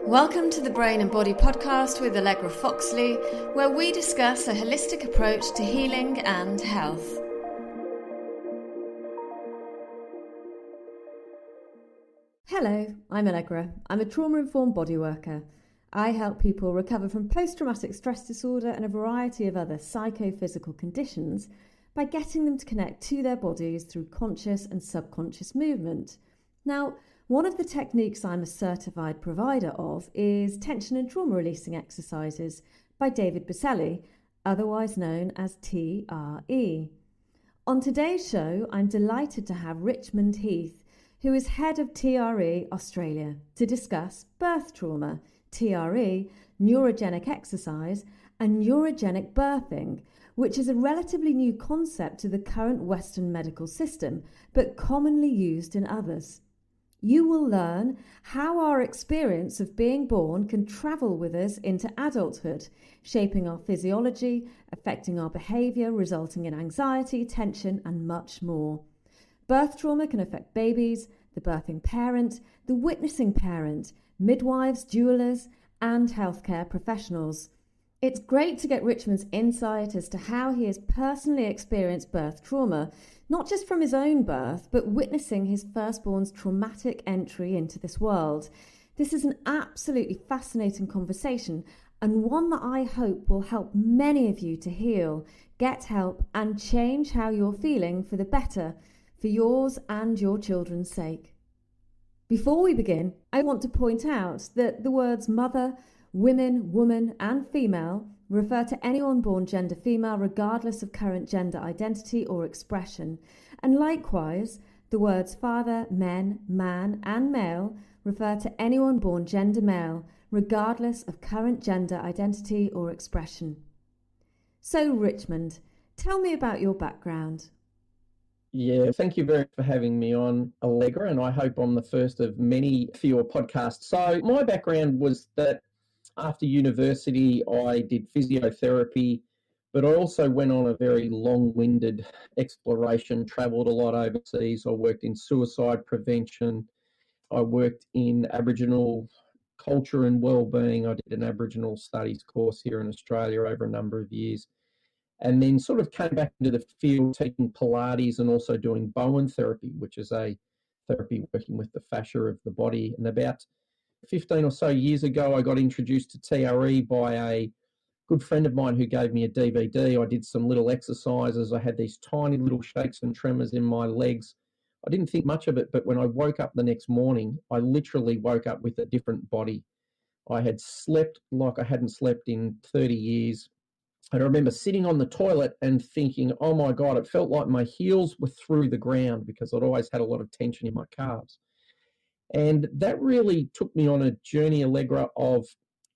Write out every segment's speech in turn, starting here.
Welcome to the Brain and Body podcast with Allegra Foxley, where we discuss a holistic approach to healing and health. Hello, I'm Allegra. I'm a trauma-informed body worker. I help people recover from post-traumatic stress disorder and a variety of other psychophysical conditions by getting them to connect to their bodies through conscious and subconscious movement. Now, one of the techniques I'm a certified provider of is tension and trauma releasing exercises by David Visceral, otherwise known as TRE. On today's show, I'm delighted to have Richmond Heath, who is head of TRE Australia, to discuss birth trauma, TRE, neurogenic exercise, and neurogenic birthing, which is a relatively new concept to the current Western medical system, but commonly used in others. You will learn how our experience of being born can travel with us into adulthood, shaping our physiology, affecting our behaviour, resulting in anxiety, tension, and much more. Birth trauma can affect babies, the birthing parent, the witnessing parent, midwives, doulas, and healthcare professionals. It's great to get Richmond's insight as to how he has personally experienced birth trauma, not just from his own birth, but witnessing his firstborn's traumatic entry into this world. This is an absolutely fascinating conversation, and one that I hope will help many of you to heal, get help, and change how you're feeling for the better, for yours and your children's sake. Before we begin, I want to point out that the words mother, women, woman, and female refer to anyone born gender female regardless of current gender identity or expression. And likewise, the words father, men, man, and male refer to anyone born gender male regardless of current gender identity or expression. So Richmond, tell me about your background. Yeah, thank you very much for having me on, Allegra, and I hope I'm the first of many for your podcast. So my background was that after university, I did physiotherapy, but I also went on a very long-winded exploration, travelled a lot overseas. I worked in suicide prevention. I worked in Aboriginal culture and wellbeing. I did an Aboriginal studies course here in Australia over a number of years, and then sort of came back into the field teaching Pilates and also doing Bowen therapy, which is a therapy working with the fascia of the body. And about 15 or so years ago, I got introduced to TRE by a good friend of mine who gave me a DVD. I did some little exercises. I had these tiny little shakes and tremors in my legs. I didn't think much of it, but when I woke up the next morning, I literally woke up with a different body. I had slept like I hadn't slept in 30 years. And I remember sitting on the toilet and thinking, oh my God, it felt like my heels were through the ground because I'd always had a lot of tension in my calves. And that really took me on a journey, Allegra, of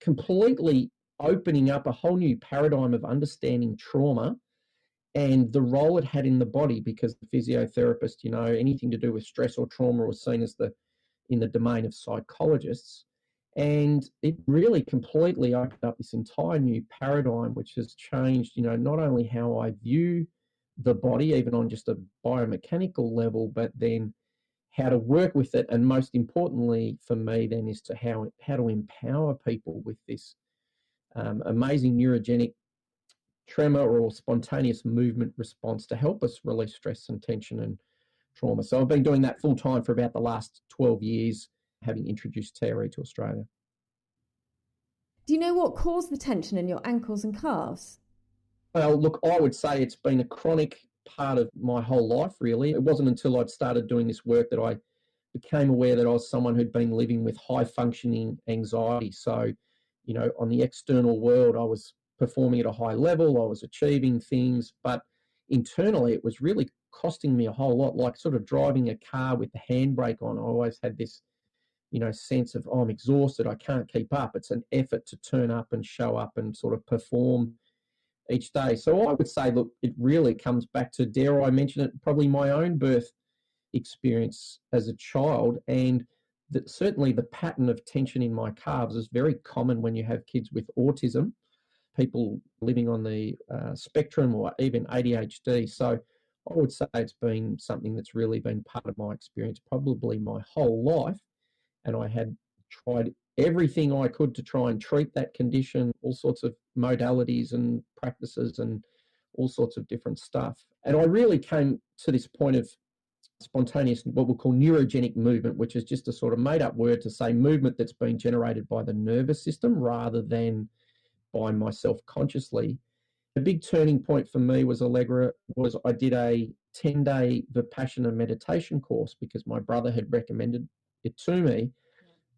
completely opening up a whole new paradigm of understanding trauma and the role it had in the body, because the physiotherapist, anything to do with stress or trauma was seen as in the domain of psychologists. And it really completely opened up this entire new paradigm, which has changed, not only how I view the body, even on just a biomechanical level, but then how to work with it, and most importantly for me then is to how to empower people with this amazing neurogenic tremor or spontaneous movement response to help us release stress and tension and trauma. So I've been doing that full time for about the last 12 years, having introduced TRE to Australia. Do you know what caused the tension in your ankles and calves? Well, look, I would say it's been a chronic part of my whole life, really. It wasn't until I'd started doing this work that I became aware that I was someone who'd been living with high functioning anxiety. So, on the external world, I was performing at a high level, I was achieving things, but internally it was really costing me a whole lot, like sort of driving a car with the handbrake on. I always had this, sense of, oh, I'm exhausted, I can't keep up. It's an effort to turn up and show up and sort of perform each day. So I would say, look, it really comes back to, dare I mention it, probably my own birth experience as a child, and that certainly the pattern of tension in my calves is very common when you have kids with autism, people living on the spectrum, or even ADHD. So I would say it's been something that's really been part of my experience probably my whole life, and I had tried everything I could to try and treat that condition, all sorts of modalities and practices and all sorts of different stuff. And I really came to this point of spontaneous, what we'll call neurogenic movement, which is just a sort of made up word to say movement that's been generated by the nervous system rather than by myself consciously. A big turning point for me was Allegra, was I did a 10-day Vipassana meditation course because my brother had recommended it to me,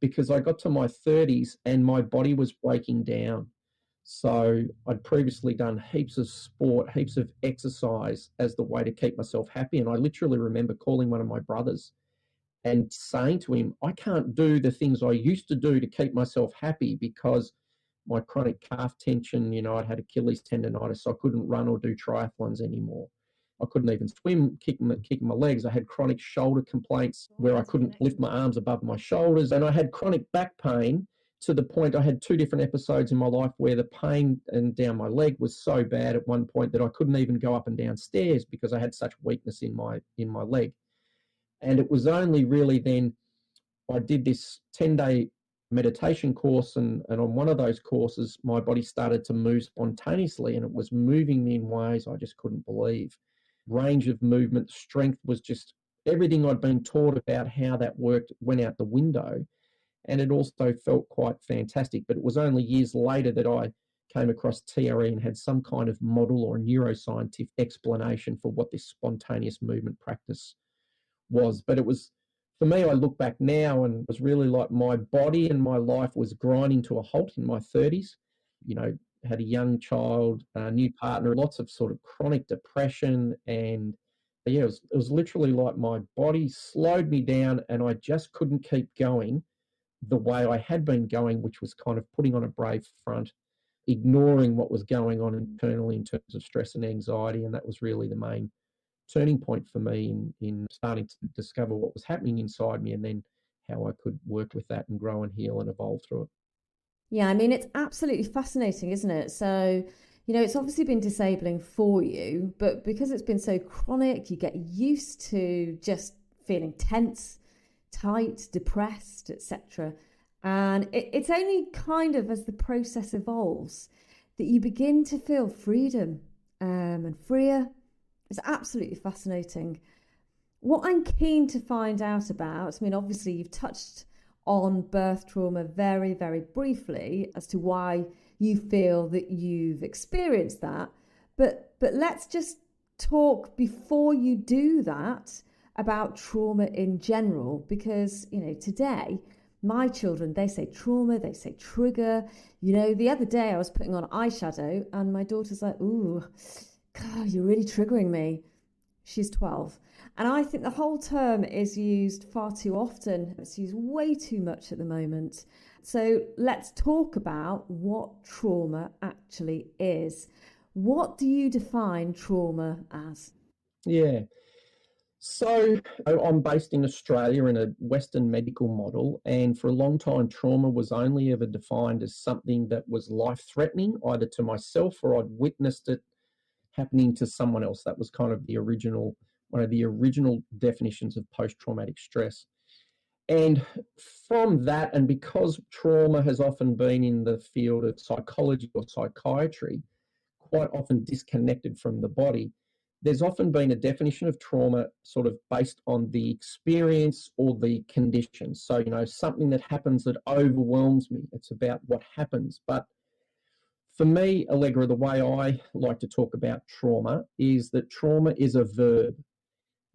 because I got to my 30s and my body was breaking down. So I'd previously done heaps of sport, heaps of exercise as the way to keep myself happy. And I literally remember calling one of my brothers and saying to him, I can't do the things I used to do to keep myself happy because my chronic calf tension, I'd had Achilles tendonitis, so I couldn't run or do triathlons anymore. I couldn't even swim, kicking my legs. I had chronic shoulder complaints where I couldn't lift my arms above my shoulders. And I had chronic back pain to the point I had 2 different episodes in my life where the pain and down my leg was so bad at one point that I couldn't even go up and down stairs because I had such weakness in my leg. And it was only really then I did this 10-day meditation course, and on one of those courses, my body started to move spontaneously, and it was moving me in ways I just couldn't believe. Range of movement, strength was just everything I'd been taught about how that worked went out the window. And it also felt quite fantastic. But it was only years later that I came across TRE and had some kind of model or neuroscientific explanation for what this spontaneous movement practice was. But it was, for me, I look back now and it was really like my body and my life was grinding to a halt in my 30s. Had a young child, a new partner, lots of sort of chronic depression. And yeah, it was literally like my body slowed me down and I just couldn't keep going the way I had been going, which was kind of putting on a brave front, ignoring what was going on internally in terms of stress and anxiety. And that was really the main turning point for me in starting to discover what was happening inside me and then how I could work with that and grow and heal and evolve through it. Yeah, I mean, it's absolutely fascinating, isn't it? So, it's obviously been disabling for you, but because it's been so chronic, you get used to just feeling tense, tight, depressed, etc. And it's only kind of as the process evolves that you begin to feel freedom and freer. It's absolutely fascinating. What I'm keen to find out about, I mean, obviously you've touched on birth trauma very, very briefly as to why you feel that you've experienced that. But let's just talk before you do that about trauma in general, because, today my children, they say trauma, they say trigger. The other day I was putting on eyeshadow and my daughter's like, ooh, God, you're really triggering me. She's 12. And I think the whole term is used far too often. It's used way too much at the moment. So let's talk about what trauma actually is. What do you define trauma as? Yeah. So I'm based in Australia in a Western medical model, and for a long time, trauma was only ever defined as something that was life-threatening, either to myself or I'd witnessed it happening to someone else. That was kind of one of the original definitions of post-traumatic stress. And from that, and because trauma has often been in the field of psychology or psychiatry, quite often disconnected from the body, there's often been a definition of trauma sort of based on the experience or the condition. So, something that happens that overwhelms me. It's about what happens. But for me, Allegra, the way I like to talk about trauma is that trauma is a verb.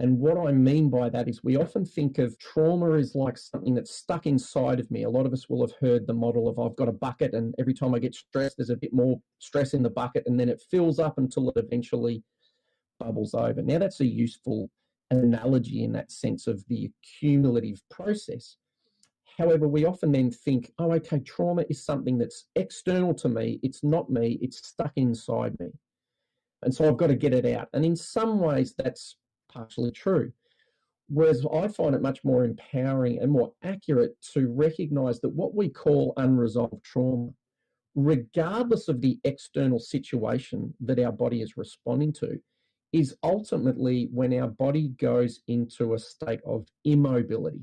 And what I mean by that is we often think of trauma as like something that's stuck inside of me. A lot of us will have heard the model of I've got a bucket and every time I get stressed, there's a bit more stress in the bucket and then it fills up until it eventually bubbles over. Now, that's a useful analogy in that sense of the cumulative process. However, we often then think, oh, okay, trauma is something that's external to me. It's not me. It's stuck inside me. And so I've got to get it out. And in some ways, that's partially true. Whereas I find it much more empowering and more accurate to recognize that what we call unresolved trauma, regardless of the external situation that our body is responding to, is ultimately when our body goes into a state of immobility.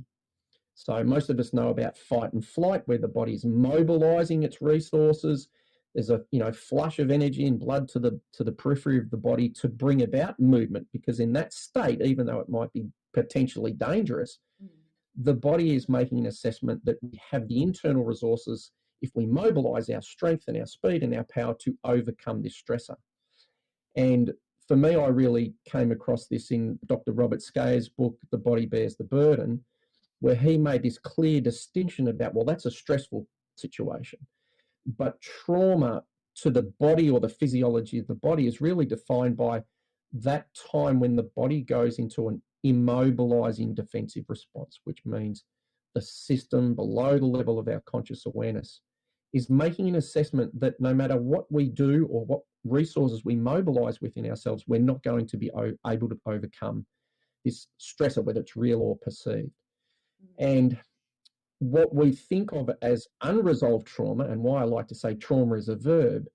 So most of us know about fight and flight, where the body is mobilizing its resources. There's a flush of energy and blood to the periphery of the body to bring about movement, because in that state, even though it might be potentially dangerous, the body is making an assessment that we have the internal resources, if we mobilize our strength and our speed and our power, to overcome this stressor. And for me, I really came across this in Dr. Robert Scaer's book, The Body Bears the Burden, where he made this clear distinction about, well, that's a stressful situation, but trauma to the body, or the physiology of the body, is really defined by that time when the body goes into an immobilizing defensive response, which means the system below the level of our conscious awareness is making an assessment that no matter what we do or what resources we mobilize within ourselves, we're not going to be able to overcome this stressor, whether it's real or perceived. And what we think of as unresolved trauma, and why I like to say trauma is a verb,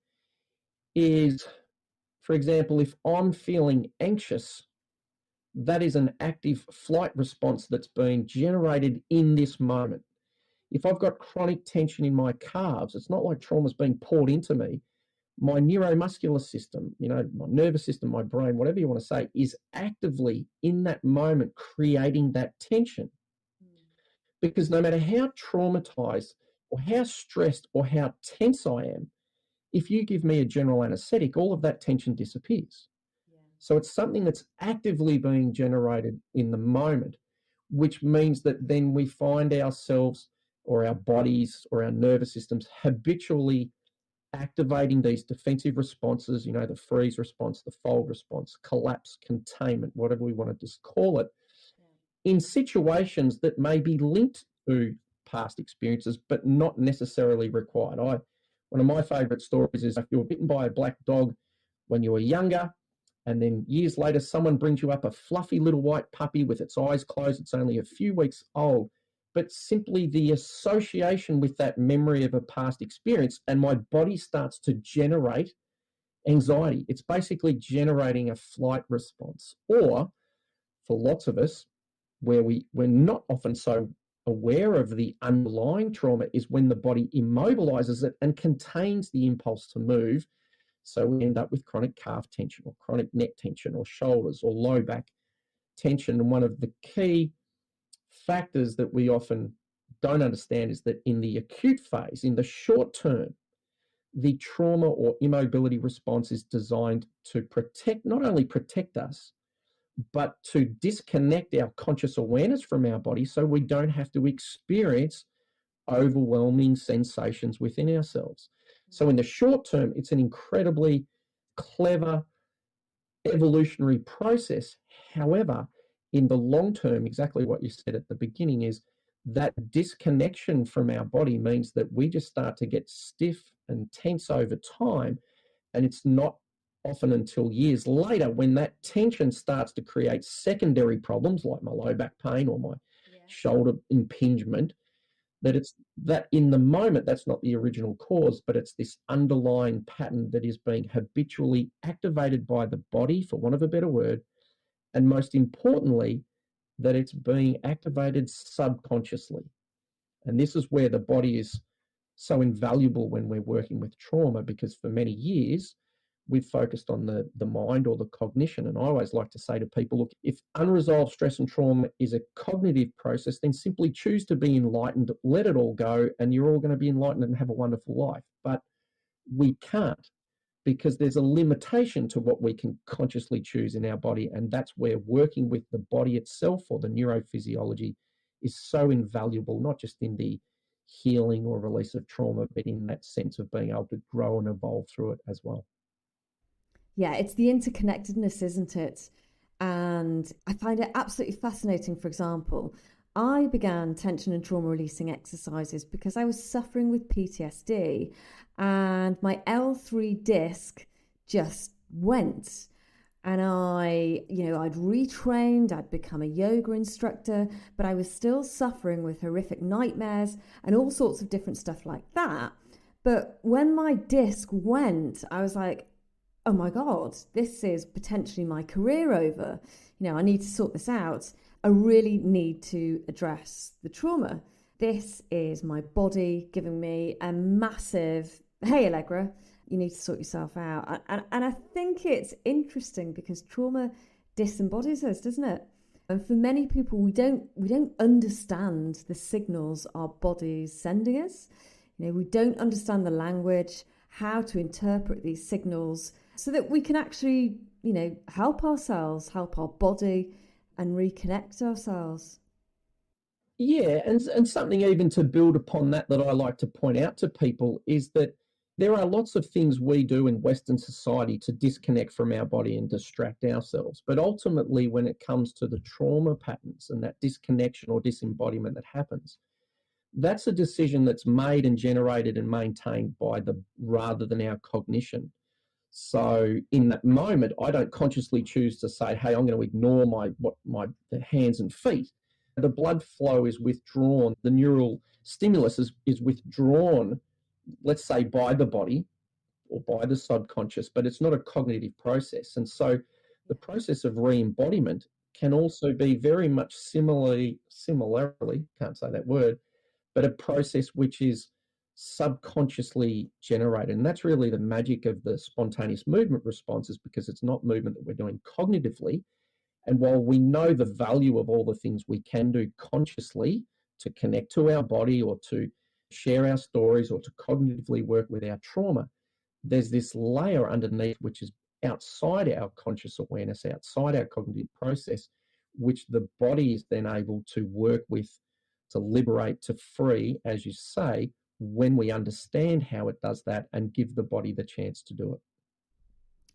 is, for example, if I'm feeling anxious, that is an active flight response that's being generated in this moment. If I've got chronic tension in my calves, it's not like trauma's being poured into me. My neuromuscular system, my nervous system, my brain, whatever you want to say, is actively in that moment creating that tension. Because no matter how traumatized or how stressed or how tense I am, if you give me a general anesthetic, all of that tension disappears. Yeah. So it's something that's actively being generated in the moment, which means that then we find ourselves, or our bodies or our nervous systems, habitually activating these defensive responses, the freeze response, the fold response, collapse, containment, whatever we want to just call it, in situations that may be linked to past experiences, but not necessarily required. One of my favourite stories is, if you were bitten by a black dog when you were younger, and then years later someone brings you up a fluffy little white puppy with its eyes closed, it's only a few weeks old, but simply the association with that memory of a past experience, and my body starts to generate anxiety. It's basically generating a flight response. Or for lots of us, where we're not often so aware of the underlying trauma, is when the body immobilizes it and contains the impulse to move. So we end up with chronic calf tension or chronic neck tension or shoulders or low back tension. And one of the key factors that we often don't understand is that in the acute phase, in the short term, the trauma or immobility response is designed to not only protect us, but to disconnect our conscious awareness from our body, so we don't have to experience overwhelming sensations within ourselves. So in the short term, it's an incredibly clever evolutionary process. However, in the long term, exactly what you said at the beginning, is that disconnection from our body means that we just start to get stiff and tense over time, and it's not often until years later, when that tension starts to create secondary problems like my low back pain or my shoulder impingement, that in the moment, that's not the original cause, but it's this underlying pattern that is being habitually activated by the body, for want of a better word, and most importantly, that it's being activated subconsciously. And this is where the body is so invaluable when we're working with trauma, because for many years, we've focused on the mind or the cognition. And I always like to say to people, look, if unresolved stress and trauma is a cognitive process, then simply choose to be enlightened, let it all go, and you're all going to be enlightened and have a wonderful life. But we can't, because there's a limitation to what we can consciously choose in our body. And that's where working with the body itself, or the neurophysiology, is so invaluable, not just in the healing or release of trauma, but in that sense of being able to grow and evolve through it as well. Yeah, it's the interconnectedness, isn't it? And I find it absolutely fascinating. For example, I began tension and trauma releasing exercises because I was suffering with PTSD, and my L3 disc just went. And I'd retrained, I'd become a yoga instructor, but I was still suffering with horrific nightmares and all sorts of different stuff like that. But when my disc went, I was like, oh my God, this is potentially my career over. I need to sort this out. I really need to address the trauma. This is my body giving me a massive, hey, Allegra, you need to sort yourself out. And I think it's interesting because trauma disembodies us, doesn't it? And for many people, we don't understand the signals our body's sending us. We don't understand the language, how to interpret these signals so that we can actually, help ourselves, help our body and reconnect ourselves. Yeah, and something even to build upon that I like to point out to people is that there are lots of things we do in Western society to disconnect from our body and distract ourselves. But ultimately, when it comes to the trauma patterns and that disconnection or disembodiment that happens, that's a decision that's made and generated and maintained by rather than our cognition. So in that moment, I don't consciously choose to say, hey, I'm going to ignore my hands and feet. The blood flow is withdrawn. The neural stimulus is withdrawn, let's say, by the body or by the subconscious, but it's not a cognitive process. And so the process of re-embodiment can also be very much similarly, can't say that word, but a process which is subconsciously generated. And that's really the magic of the spontaneous movement responses, because it's not movement that we're doing cognitively. And while we know the value of all the things we can do consciously to connect to our body or to share our stories or to cognitively work with our trauma, there's this layer underneath which is outside our conscious awareness, outside our cognitive process, which the body is then able to work with, to liberate, to free, as you say, when we understand how it does that and give the body the chance to do it.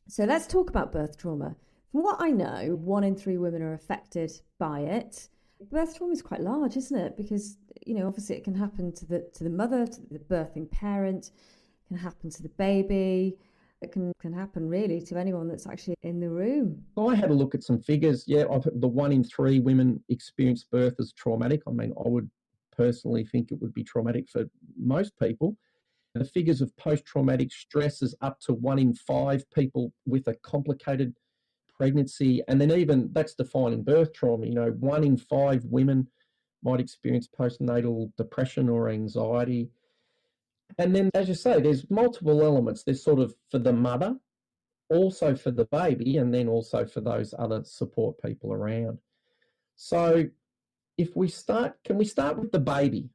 So let's talk about birth trauma. From what I know, 1 in 3 women are affected by it. Birth trauma is quite large, isn't it? Because, obviously it can happen to the mother, to the birthing parent, it can happen to the baby. It can happen really to anyone that's actually in the room. I had a look at some figures. Yeah, the 1 in 3 women experience birth as traumatic. I mean, I would personally think it would be traumatic for most people. The figures of post-traumatic stress is up to 1 in 5 people with a complicated pregnancy. And then even that's defining birth trauma. 1 in 5 women might experience postnatal depression or anxiety. And then, as you say, there's multiple elements. There's sort of for the mother, also for the baby, and then also for those other support people around. So if we can we start with the baby?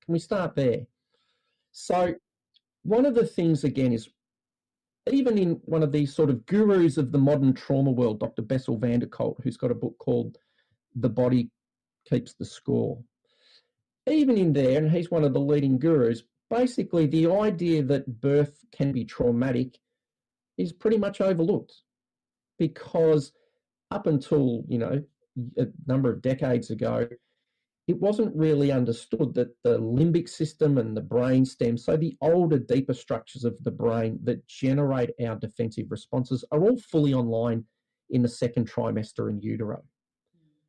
Can we start there? So one of the things, again, is even in one of these sort of gurus of the modern trauma world, Dr. Bessel van der Kolk, who's got a book called The Body Keeps the Score. Even in there, and he's one of the leading gurus, basically the idea that birth can be traumatic is pretty much overlooked, because up until, a number of decades ago, it wasn't really understood that the limbic system and the brain stem, so the older, deeper structures of the brain that generate our defensive responses, are all fully online in the second trimester in utero.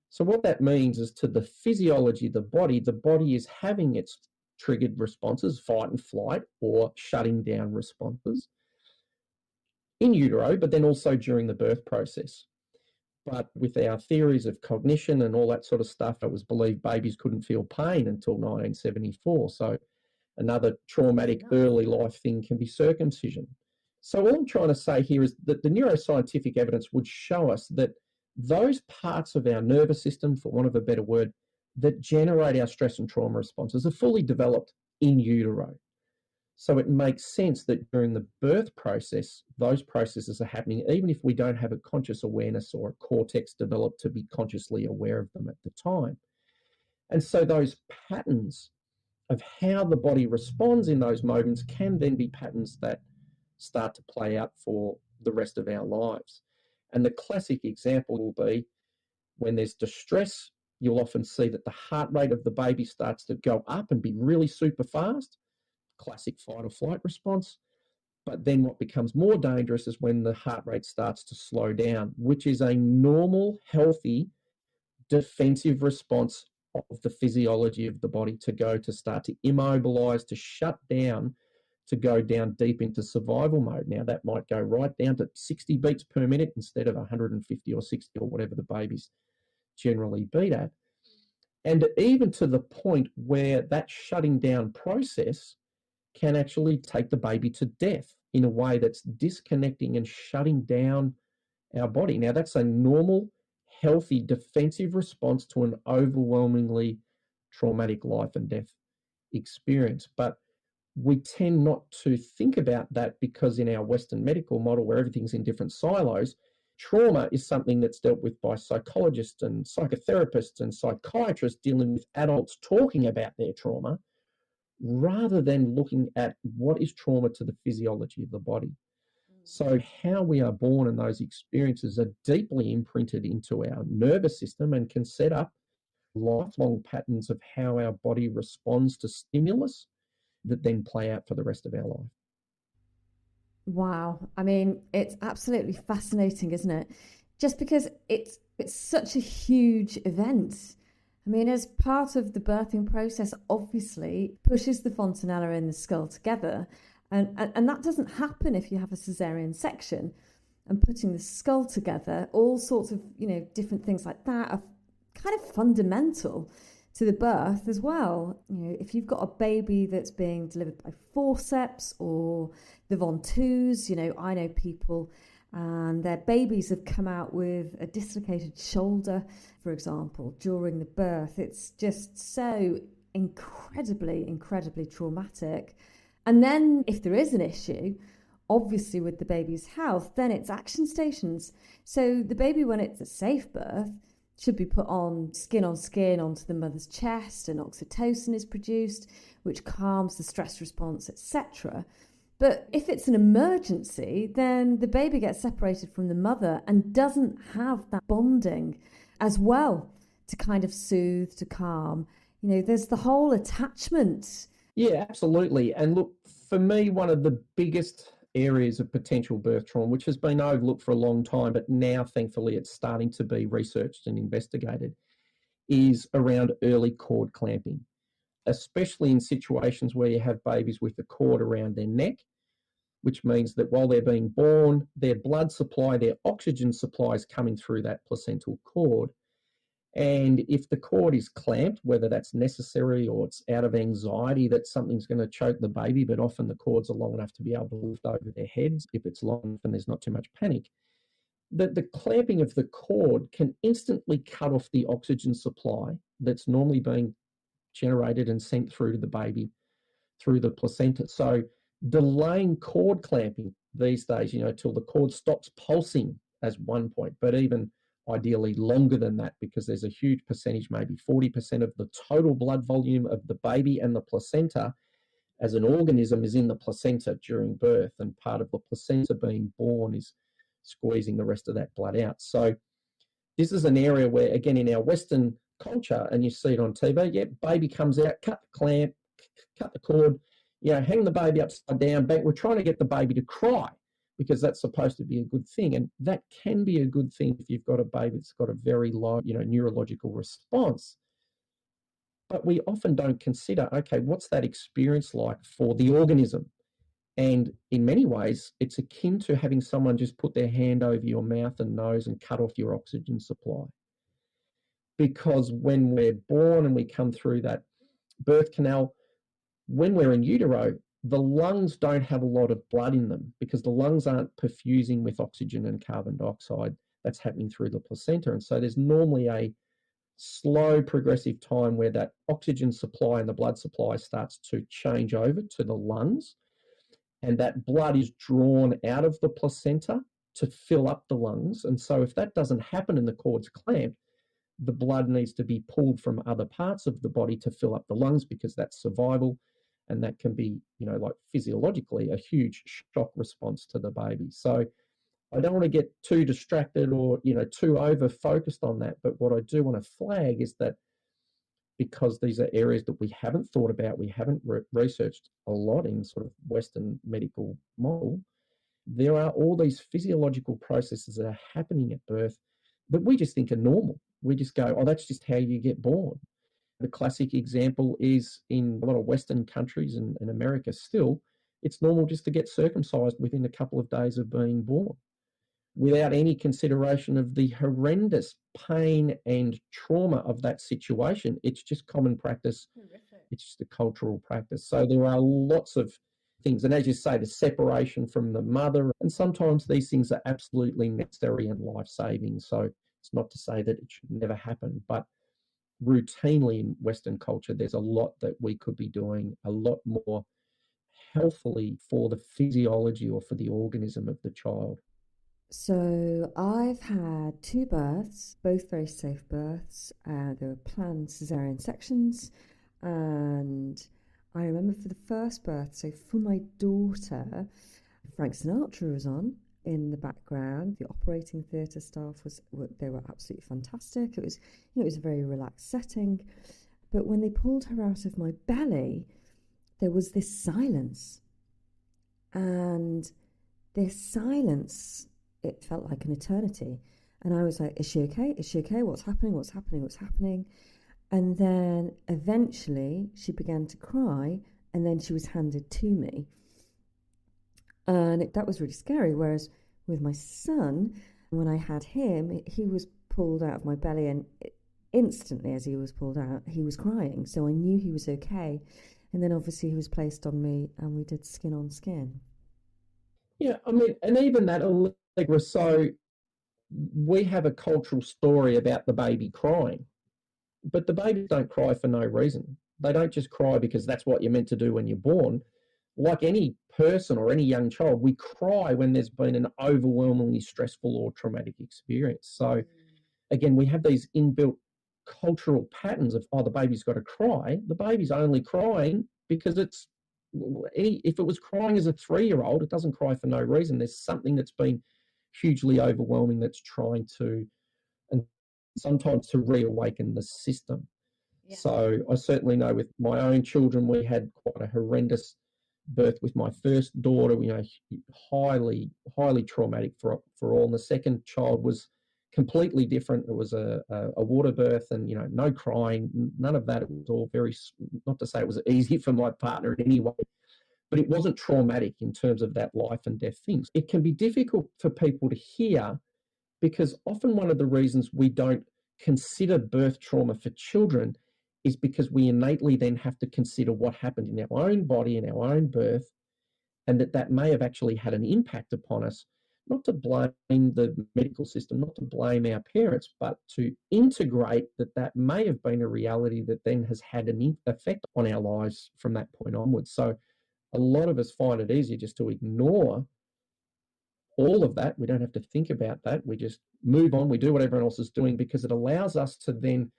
So what that means is, to the physiology of the body is having its triggered responses, fight and flight, or shutting down responses in utero, but then also during the birth process. But with our theories of cognition and all that sort of stuff, it was believed babies couldn't feel pain until 1974. So another traumatic early life thing can be circumcision. So all I'm trying to say here is that the neuroscientific evidence would show us that those parts of our nervous system, for want of a better word, that generate our stress and trauma responses are fully developed in utero. So it makes sense that during the birth process, those processes are happening, even if we don't have a conscious awareness or a cortex developed to be consciously aware of them at the time. And so those patterns of how the body responds in those moments can then be patterns that start to play out for the rest of our lives. And the classic example will be when there's distress, you'll often see that the heart rate of the baby starts to go up and be really super fast. Classic fight or flight response. But then what becomes more dangerous is when the heart rate starts to slow down, which is a normal, healthy, defensive response of the physiology of the body to start to immobilize, to shut down, to go down deep into survival mode. Now, that might go right down to 60 beats per minute instead of 150 or 60 or whatever the baby's generally beat at. And even to the point where that shutting down process can actually take the baby to death in a way that's disconnecting and shutting down our body. Now, that's a normal, healthy, defensive response to an overwhelmingly traumatic life and death experience. But we tend not to think about that because in our Western medical model, where everything's in different silos, trauma is something that's dealt with by psychologists and psychotherapists and psychiatrists dealing with adults talking about their trauma, rather than looking at what is trauma to the physiology of the body. So how we are born and those experiences are deeply imprinted into our nervous system and can set up lifelong patterns of how our body responds to stimulus that then play out for the rest of our life. Wow. I mean, it's absolutely fascinating, isn't it? Just because it's such a huge event. I mean, as part of the birthing process, obviously pushes the fontanella in the skull together. And that doesn't happen if you have a cesarean section. And putting the skull together, all sorts of, different things like that are kind of fundamental to the birth as well. If you've got a baby that's being delivered by forceps or the Ventouse, I know people and their babies have come out with a dislocated shoulder, for example, during the birth. It's just so incredibly, incredibly traumatic. And then if there is an issue, obviously with the baby's health, then it's action stations. So the baby, when it's a safe birth, should be put on skin onto the mother's chest, and oxytocin is produced, which calms the stress response, etc. But if it's an emergency, then the baby gets separated from the mother and doesn't have that bonding as well to kind of soothe, to calm. There's the whole attachment. Yeah, absolutely. And look, for me, one of the biggest areas of potential birth trauma, which has been overlooked for a long time, but now thankfully it's starting to be researched and investigated, is around early cord clamping, especially in situations where you have babies with the cord around their neck, which means that while they're being born, their blood supply, their oxygen supply is coming through that placental cord. And if the cord is clamped, whether that's necessary or it's out of anxiety that something's going to choke the baby, but often the cords are long enough to be able to lift over their heads if it's long enough and there's not too much panic, the clamping of the cord can instantly cut off the oxygen supply that's normally being generated and sent through to the baby through the placenta. So delaying cord clamping these days, till the cord stops pulsing as one point, but even ideally longer than that, because there's a huge percentage, maybe 40% of the total blood volume of the baby and the placenta as an organism is in the placenta during birth, and part of the placenta being born is squeezing the rest of that blood out. So this is an area where, again, in our Western culture, and you see it on TV, baby comes out, cut the clamp, cut the cord, hang the baby upside down, we're trying to get the baby to cry, because that's supposed to be a good thing. And that can be a good thing if you've got a baby that's got a very low, neurological response. But we often don't consider, okay, what's that experience like for the organism? And in many ways, it's akin to having someone just put their hand over your mouth and nose and cut off your oxygen supply. Because when we're born and we come through that birth canal, when we're in utero, the lungs don't have a lot of blood in them because the lungs aren't perfusing with oxygen and carbon dioxide that's happening through the placenta. And so there's normally a slow progressive time where that oxygen supply and the blood supply starts to change over to the lungs, and that blood is drawn out of the placenta to fill up the lungs. And so if that doesn't happen and the cord's clamped, the blood needs to be pulled from other parts of the body to fill up the lungs, because that's survival. And that can be, like physiologically, a huge shock response to the baby. So I don't want to get too distracted or, too over-focused on that. But what I do want to flag is that because these are areas that we haven't thought about, we haven't researched a lot in sort of Western medical model, there are all these physiological processes that are happening at birth that we just think are normal. We just go, oh, that's just how you get born. The classic example is in a lot of Western countries and in America still, it's normal just to get circumcised within a couple of days of being born. without any consideration of the horrendous pain and trauma of that situation. It's just common practice. Horrific. It's just a cultural practice. So there are lots of things. And as you say, the separation from the mother, and sometimes these things are absolutely necessary and life-saving. So it's not to say that it should never happen, but routinely in Western culture, there's a lot that we could be doing a lot more healthily for the physiology or for the organism of the child. So I've had 2 births, both very safe births. They were planned cesarean sections, and I remember for the first birth, so for my daughter, Frank Sinatra was on in the background. The operating theatre staff they were absolutely fantastic. It was a very relaxed setting, but when they pulled her out of my belly, there was this silence, and this silence, it felt like an eternity. And I was like, is she okay? Is she okay? What's happening? What's happening? What's happening? And then eventually she began to cry, and then she was handed to me. And that was really scary. Whereas with my son, when I had him, he was pulled out of my belly, and instantly as he was pulled out, he was crying. So I knew he was okay. And then obviously he was placed on me, and we did skin on skin. Yeah, I mean, and even that, Allegra, so we have a cultural story about the baby crying, but the babies don't cry for no reason. They don't just cry because that's what you're meant to do when you're born. Like any person or any young child, we cry when there's been an overwhelmingly stressful or traumatic experience. So again, we have these inbuilt cultural patterns of, oh, the baby's got to cry. The baby's only crying because if it was crying as a 3-year-old, it doesn't cry for no reason. There's something that's been hugely overwhelming that's trying to, and sometimes to reawaken the system. Yeah. So I certainly know with my own children, we had quite a horrendous birth with my first daughter, highly, highly traumatic for all. And the second child was completely different. It was a water birth, and, no crying, none of that. It was all very, not to say it was easy for my partner in any way, but it wasn't traumatic in terms of that life and death things. It can be difficult for people to hear, because often one of the reasons we don't consider birth trauma for children is because we innately then have to consider what happened in our own body, in our own birth, and that may have actually had an impact upon us, not to blame the medical system, not to blame our parents, but to integrate that may have been a reality that then has had an effect on our lives from that point onwards. So a lot of us find it easier just to ignore all of that. We don't have to think about that. We just move on. We do what everyone else is doing, because it allows us to then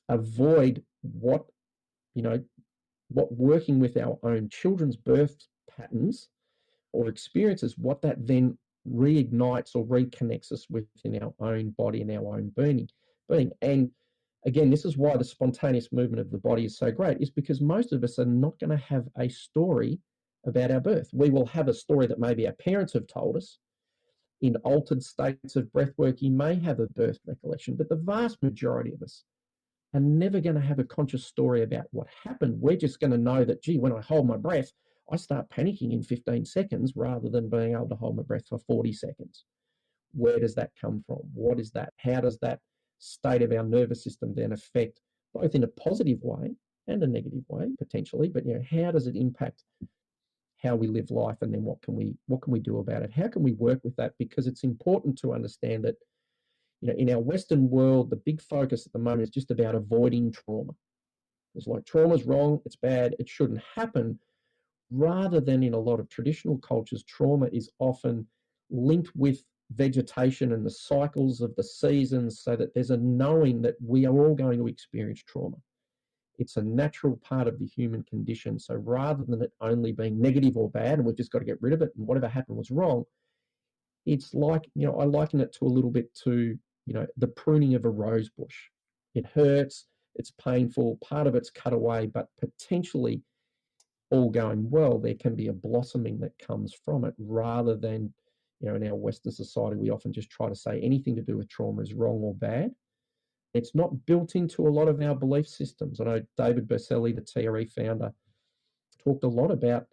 avoid what working with our own children's birth patterns or experiences, what that then reignites or reconnects us within our own body and our own being. And again, this is why the spontaneous movement of the body is so great, is because most of us are not going to have a story about our birth. We will have a story that maybe our parents have told us. In altered states of breathwork, you may have a birth recollection, but the vast majority of us are never going to have a conscious story about what happened. We're just going to know that, gee, when I hold my breath, I start panicking in 15 seconds rather than being able to hold my breath for 40 seconds. Where does that come from? What is that? How does that state of our nervous system then affect, both in a positive way and a negative way potentially, but how does it impact how we live life, and then what can we do about it? How can we work with that? Because it's important to understand that in our Western world, the big focus at the moment is just about avoiding trauma. It's like, trauma's wrong, it's bad, it shouldn't happen, rather than in a lot of traditional cultures, trauma is often linked with vegetation and the cycles of the seasons, so that there's a knowing that we are all going to experience trauma. It's a natural part of the human condition. So rather than it only being negative or bad and we've just got to get rid of it and whatever happened was wrong, it's like, I liken it to a little bit to, the pruning of a rose bush. It hurts, it's painful, part of it's cut away, but potentially, all going well, there can be a blossoming that comes from it, rather than, in our Western society, we often just try to say anything to do with trauma is wrong or bad. It's not built into a lot of our belief systems. I know David Berceli, the TRE founder, talked a lot about,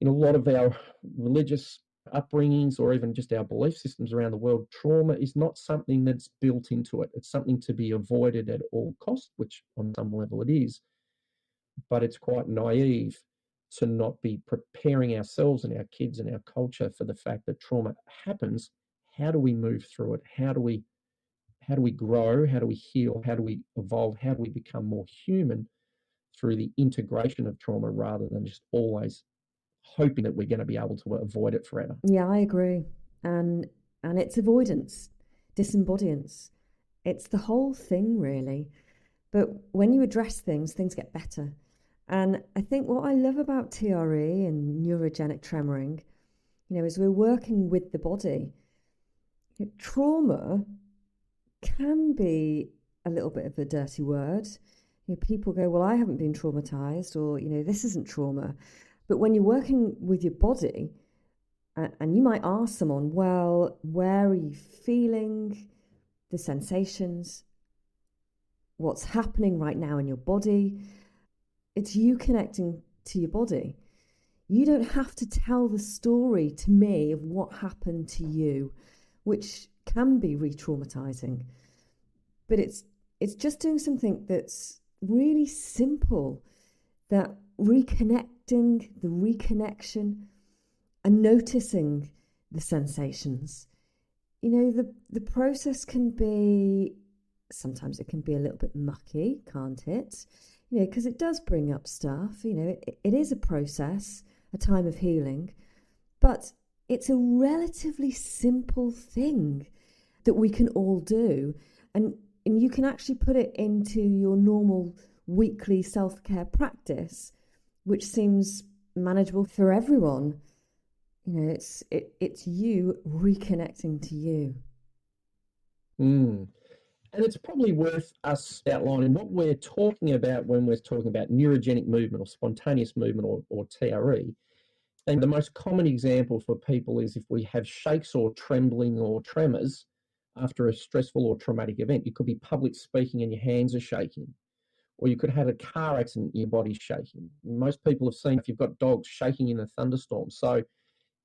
in a lot of our religious upbringings or even just our belief systems around the world, trauma is not something that's built into it. It's something to be avoided at all costs, which on some level it is, but it's quite naive to not be preparing ourselves and our kids and our culture for the fact that trauma happens. How do we move through it? How do we grow? How do we heal? How do we evolve? How do we become more human through the integration of trauma rather than just always hoping that we're going to be able to avoid it forever? Yeah, I agree. And it's avoidance, disembodience. It's the whole thing, really. But when you address things, things get better. And I think what I love about TRE and neurogenic tremoring, is we're working with the body. Trauma can be a little bit of a dirty word. People go, well, I haven't been traumatized, or, this isn't trauma. But when you're working with your body, and you might ask someone, well, where are you feeling the sensations? What's happening right now in your body? It's you connecting to your body. You don't have to tell the story to me of what happened to you, which can be re-traumatizing. But it's just doing something that's really simple, that reconnecting, the reconnection, and noticing the sensations. The process can be, sometimes it can be a little bit mucky, can't it? Because it does bring up stuff. It is a process, a time of healing, but it's a relatively simple thing that we can all do. And you can actually put it into your normal weekly self-care practice, which seems manageable for everyone. It's you reconnecting to you. And it's probably worth us outlining what we're talking about when we're talking about neurogenic movement or spontaneous movement or TRE. And the most common example for people is if we have shakes or trembling or tremors after a stressful or traumatic event. You could be public speaking and your hands are shaking, or you could have a car accident and your body's shaking. Most people have seen if you've got dogs shaking in a thunderstorm. So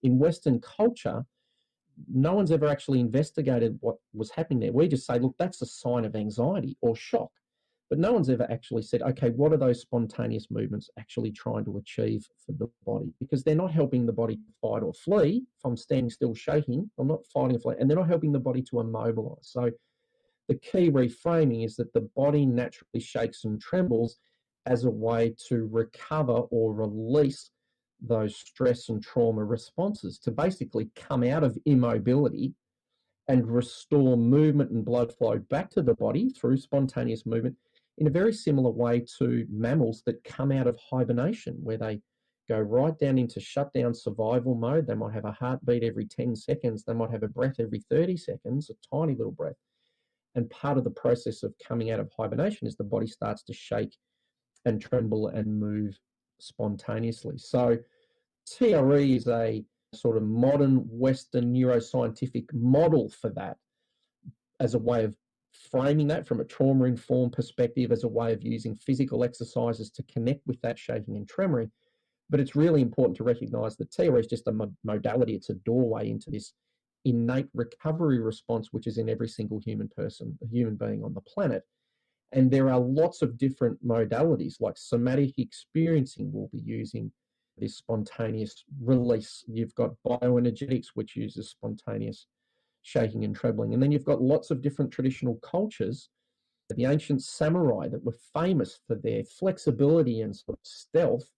in Western culture, no one's ever actually investigated what was happening there. We just say, look, that's a sign of anxiety or shock. But no one's ever actually said, okay, what are those spontaneous movements actually trying to achieve for the body? Because they're not helping the body fight or flee. If I'm standing still shaking, I'm not fighting or fleeing, and they're not helping the body to immobilize. So the key reframing is that the body naturally shakes and trembles as a way to recover or release those stress and trauma responses, to basically come out of immobility and restore movement and blood flow back to the body through spontaneous movement in a very similar way to mammals that come out of hibernation, where they go right down into shutdown survival mode. They might have a heartbeat every 10 seconds. They might have a breath every 30 seconds, a tiny little breath. And part of the process of coming out of hibernation is the body starts to shake and tremble and move spontaneously. So TRE is a sort of modern Western neuroscientific model for that, as a way of framing that from a trauma-informed perspective, as a way of using physical exercises to connect with that shaking and tremoring. But it's really important to recognise that TRE is just a modality. It's a doorway into this innate recovery response, which is in every single human being on the planet. And there are lots of different modalities, like somatic experiencing will be using this spontaneous release. You've got bioenergetics, which uses spontaneous shaking and trembling. And then you've got lots of different traditional cultures. The ancient samurai that were famous for their flexibility and sort of stealth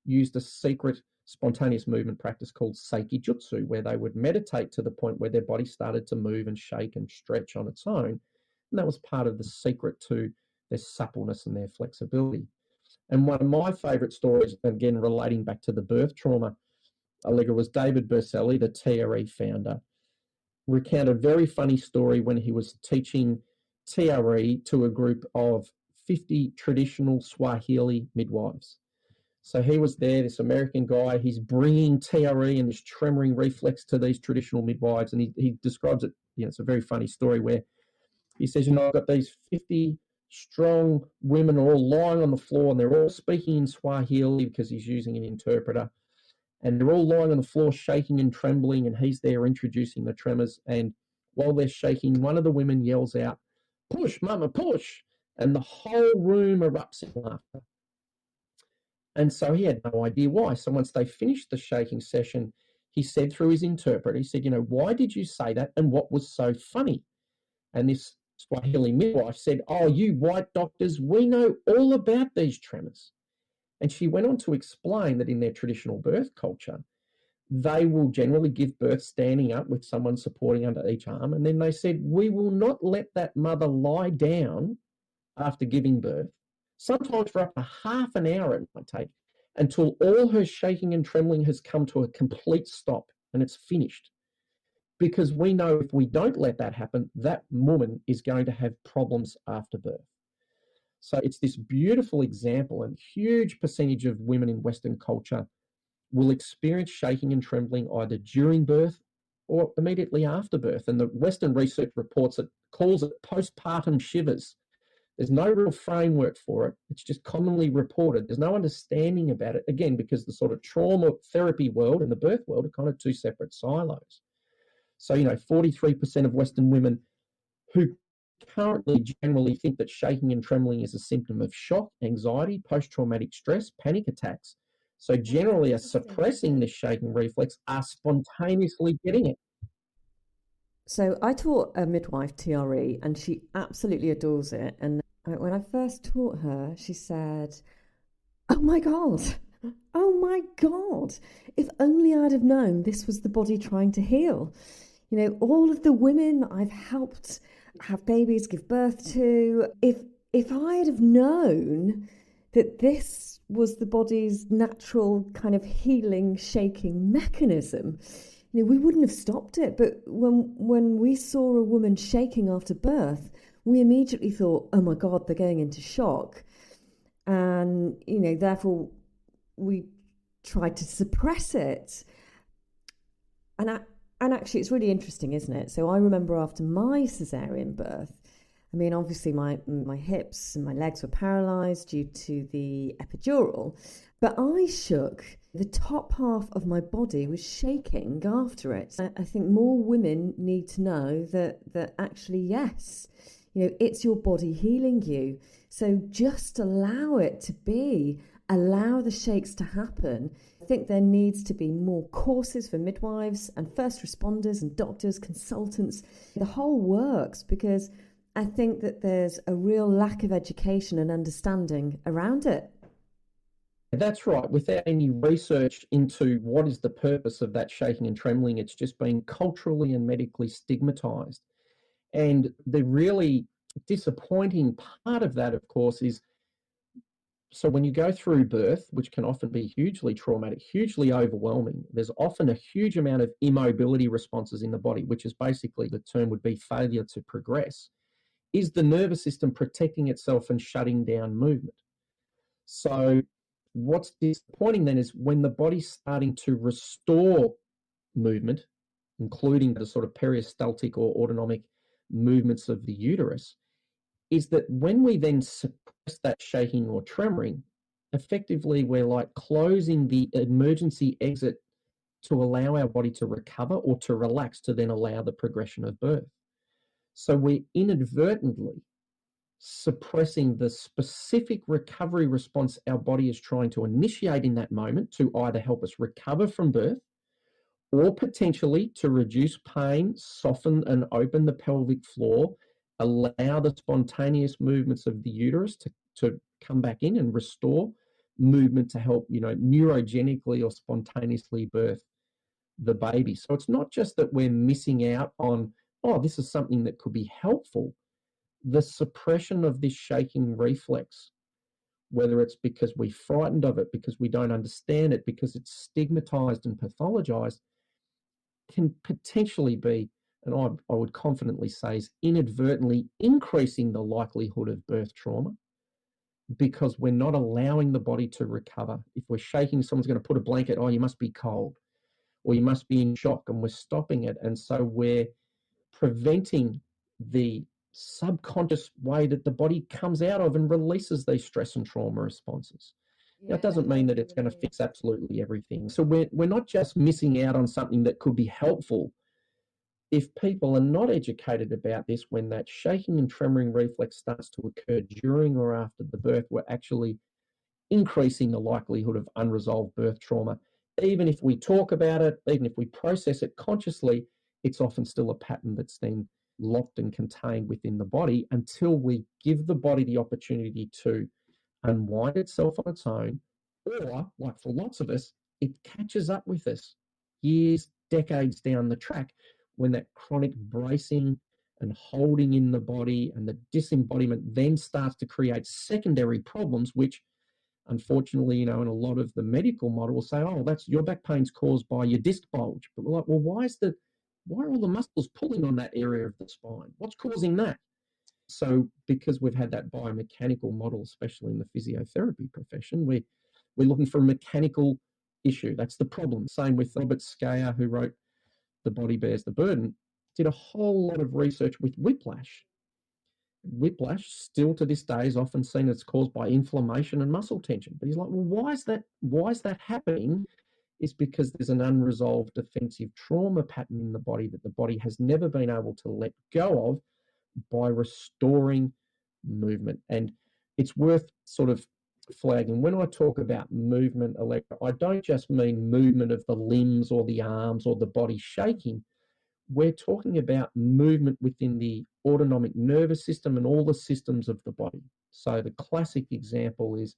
used a secret spontaneous movement practice called seikijutsu, where they would meditate to the point where their body started to move and shake and stretch on its own. And that was part of the secret to their suppleness and their flexibility. And one of my favourite stories, again, relating back to the birth trauma, Allegra, was David Berceli, the TRE founder, recounted a very funny story when he was teaching TRE to a group of 50 traditional Swahili midwives. So he was there, this American guy, he's bringing TRE and this tremoring reflex to these traditional midwives, and he describes it, it's a very funny story where he says, I've got these 50 strong women all lying on the floor and they're all speaking in Swahili because he's using an interpreter. And they're all lying on the floor, shaking and trembling, and he's there introducing the tremors. And while they're shaking, one of the women yells out, "Push, mama, push!" And the whole room erupts in laughter. And so he had no idea why. So once they finished the shaking session, he said through his interpreter, he said, "Why did you say that? And what was so funny?" And this Swahili midwife said, "Oh, you white doctors, we know all about these tremors." And she went on to explain that in their traditional birth culture, they will generally give birth standing up with someone supporting under each arm. And then they said, we will not let that mother lie down after giving birth, sometimes for up to half an hour it might take, until all her shaking and trembling has come to a complete stop and it's finished. Because we know if we don't let that happen, that woman is going to have problems after birth. So it's this beautiful example, and huge percentage of women in Western culture will experience shaking and trembling either during birth or immediately after birth. And the Western research reports it, calls it postpartum shivers. There's no real framework for it. It's just commonly reported. There's no understanding about it, again, because the sort of trauma therapy world and the birth world are kind of two separate silos. So, 43% of Western women who currently generally think that shaking and trembling is a symptom of shock, anxiety, post-traumatic stress, panic attacks. So generally are suppressing this shaking reflex, are spontaneously getting it. So I taught a midwife TRE and she absolutely adores it. And when I first taught her, she said, "Oh my God, oh my God, if only I'd have known this was the body trying to heal. All of the women that I've helped have babies, give birth to, if I'd have known that this was the body's natural kind of healing, shaking mechanism, we wouldn't have stopped it. But when we saw a woman shaking after birth, we immediately thought, oh my God, they're going into shock. And, therefore we tried to suppress it. And actually, it's really interesting, isn't it? So I remember after my cesarean birth, obviously my hips and my legs were paralyzed due to the epidural, but I shook. The top half of my body was shaking after it. I think more women need to know that actually, yes, it's your body healing you. So just allow it to be. Allow the shakes to happen. I think there needs to be more courses for midwives and first responders and doctors, consultants, the whole works, because I think that there's a real lack of education and understanding around it. That's right. Without any research into what is the purpose of that shaking and trembling, it's just been culturally and medically stigmatized. And the really disappointing part of that, of course, is so when you go through birth, which can often be hugely traumatic, hugely overwhelming, there's often a huge amount of immobility responses in the body, which is basically, the term would be failure to progress. Is the nervous system protecting itself and shutting down movement? So what's disappointing then is when the body's starting to restore movement, including the sort of peristaltic or autonomic movements of the uterus, is that when we then suppress that shaking or tremoring, effectively we're like closing the emergency exit to allow our body to recover or to relax to then allow the progression of birth. So we're inadvertently suppressing the specific recovery response our body is trying to initiate in that moment to either help us recover from birth or potentially to reduce pain, soften and open the pelvic floor, allow the spontaneous movements of the uterus to come back in and restore movement to help, neurogenically or spontaneously birth the baby. So it's not just that we're missing out on, oh, this is something that could be helpful. The suppression of this shaking reflex, whether it's because we're frightened of it, because we don't understand it, because it's stigmatized and pathologized, can potentially be, and I would confidently say, is inadvertently increasing the likelihood of birth trauma because we're not allowing the body to recover. If we're shaking, someone's going to put a blanket, oh, you must be cold, or you must be in shock, and we're stopping it. And so we're preventing the subconscious way that the body comes out of and releases these stress and trauma responses. Now, it doesn't mean that it's going to fix absolutely everything. So we're not just missing out on something that could be helpful. If people are not educated about this, when that shaking and tremoring reflex starts to occur during or after the birth, we're actually increasing the likelihood of unresolved birth trauma. Even if we talk about it, even if we process it consciously, it's often still a pattern that's then locked and contained within the body until we give the body the opportunity to unwind itself on its own, or, like for lots of us, it catches up with us years, decades down the track, when that chronic bracing and holding in the body and the disembodiment then starts to create secondary problems, which unfortunately, in a lot of the medical models say, oh, that's your back pain's caused by your disc bulge. But we're like, well, why are all the muscles pulling on that area of the spine? What's causing that? So because we've had that biomechanical model, especially in the physiotherapy profession, we're looking for a mechanical issue. That's the problem. Same with Robert Scaya, who wrote The Body Bears the Burden, did a whole lot of research with whiplash. Whiplash, still to this day, is often seen as caused by inflammation and muscle tension. But he's like, well, why is that happening? It's because there's an unresolved defensive trauma pattern in the body that the body has never been able to let go of by restoring movement. And it's worth sort of flagging, when I talk about movement, Allegra, I don't just mean movement of the limbs or the arms or the body shaking. We're talking about movement within the autonomic nervous system and all the systems of the body. So the classic example is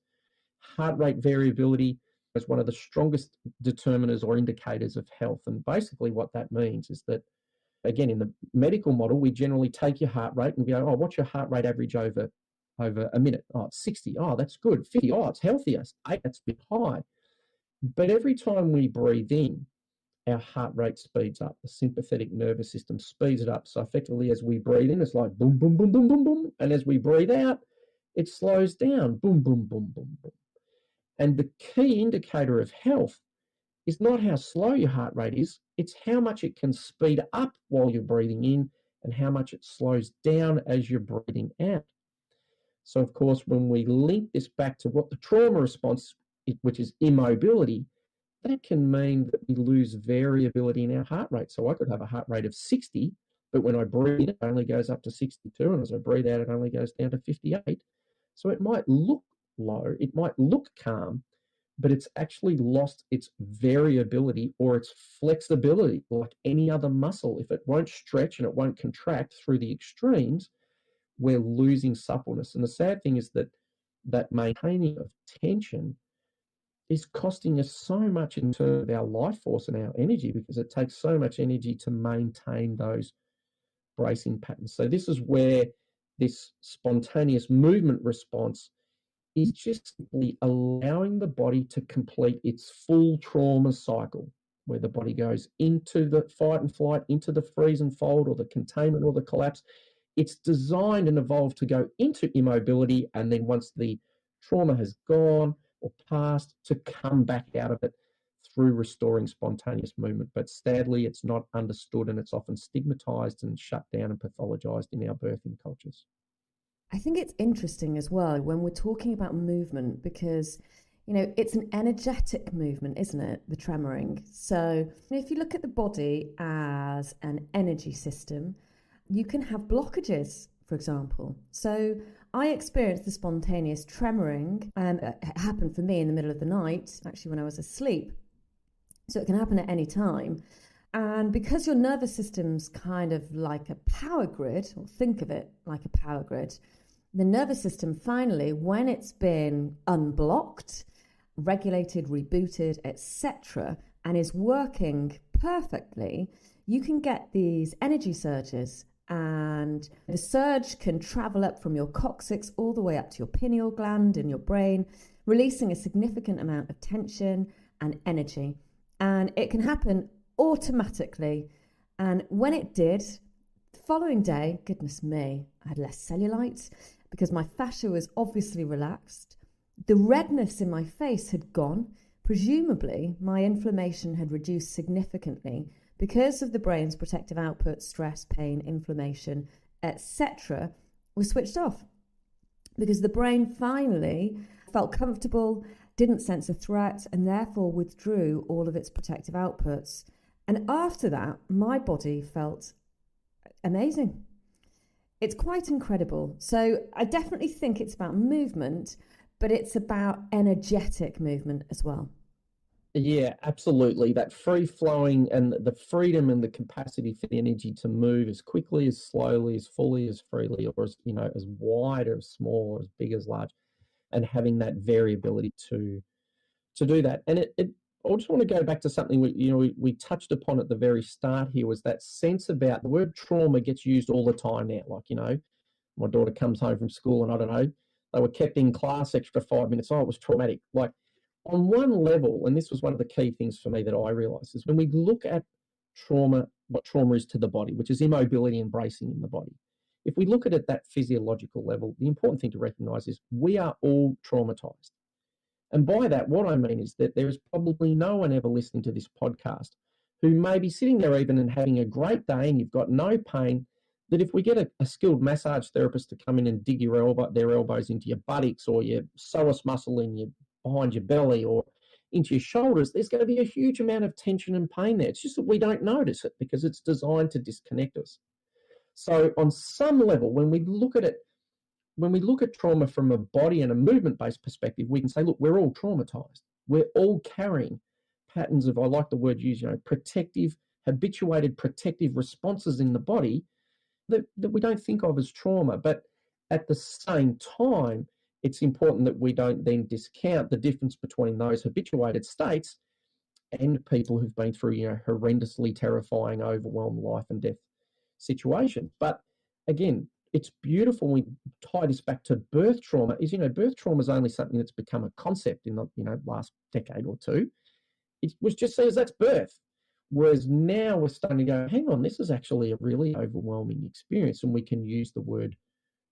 heart rate variability as one of the strongest determiners or indicators of health. And basically what that means is that, again, in the medical model, we generally take your heart rate and go, oh, what's your heart rate average over a minute? Oh, it's 60. Oh, that's good. 50. Oh, it's healthier. 8, that's a bit high. But every time we breathe in, our heart rate speeds up. The sympathetic nervous system speeds it up. So effectively, as we breathe in, it's like boom, boom, boom, boom, boom, boom. And as we breathe out, it slows down. Boom, boom, boom, boom, boom. And the key indicator of health is not how slow your heart rate is, it's how much it can speed up while you're breathing in and how much it slows down as you're breathing out. So, of course, when we link this back to what the trauma response, which is immobility, that can mean that we lose variability in our heart rate. So I could have a heart rate of 60, but when I breathe in, it only goes up to 62, and as I breathe out, it only goes down to 58. So it might look low, it might look calm, but it's actually lost its variability or its flexibility, like any other muscle. If it won't stretch and it won't contract through the extremes, we're losing suppleness. And the sad thing is that maintaining of tension is costing us so much in terms of our life force and our energy, because it takes so much energy to maintain those bracing patterns. So this is where this spontaneous movement response is just simply allowing the body to complete its full trauma cycle, where the body goes into the fight and flight, into the freeze and fold, or the containment or the collapse. It's designed and evolved to go into immobility, and then once the trauma has gone or passed, to come back out of it through restoring spontaneous movement. But sadly, it's not understood, and it's often stigmatized and shut down and pathologized in our birthing cultures. I think it's interesting as well when we're talking about movement, because, it's an energetic movement, isn't it? The tremoring. So if you look at the body as an energy system, you can have blockages, for example. So I experienced the spontaneous tremoring, and it happened for me in the middle of the night, actually when I was asleep. So it can happen at any time. And because your nervous system's kind of like a power grid, or think of it like a power grid, the nervous system finally, when it's been unblocked, regulated, rebooted, etc., and is working perfectly, you can get these energy surges. And the surge can travel up from your coccyx all the way up to your pineal gland in your brain, releasing a significant amount of tension and energy. And it can happen automatically. And when it did, the following day, goodness me, I had less cellulite because my fascia was obviously relaxed. The redness in my face had gone. Presumably, my inflammation had reduced significantly because of the brain's protective output, stress, pain, inflammation, etc., was switched off. Because the brain finally felt comfortable, didn't sense a threat, and therefore withdrew all of its protective outputs. And after that, my body felt amazing. It's quite incredible. So I definitely think it's about movement, but it's about energetic movement as well. Yeah, absolutely. That free flowing and the freedom and the capacity for the energy to move as quickly, as slowly, as fully, as freely, or as, as wide or as small or as big as large, and having that variability to do that. And I just want to go back to something we touched upon at the very start here, was that sense about the word trauma gets used all the time now. Like, my daughter comes home from school and I don't know, they were kept in class extra 5 minutes. Oh, it was traumatic. Like, on one level, and this was one of the key things for me that I realized, is when we look at trauma, what trauma is to the body, which is immobility and bracing in the body. If we look at it at that physiological level, the important thing to recognize is we are all traumatized. And by that, what I mean is that there is probably no one ever listening to this podcast who may be sitting there even and having a great day and you've got no pain, that if we get a skilled massage therapist to come in and dig their elbows into your buttocks or your psoas muscle behind your belly or into your shoulders, there's going to be a huge amount of tension and pain there. It's just that we don't notice it because it's designed to disconnect us. So on some level, when we look at trauma from a body and a movement-based perspective, we can say, look, we're all traumatized. We're all carrying patterns of, I like the word used, habituated protective responses in the body that we don't think of as trauma. But at the same time, it's important that we don't then discount the difference between those habituated states and people who've been through, horrendously terrifying, overwhelmed life and death situations. But again, it's beautiful when we tie this back to birth trauma. Birth trauma is only something that's become a concept in the last decade or two. It was just seen as that's birth. Whereas now we're starting to go, hang on, this is actually a really overwhelming experience, and we can use the word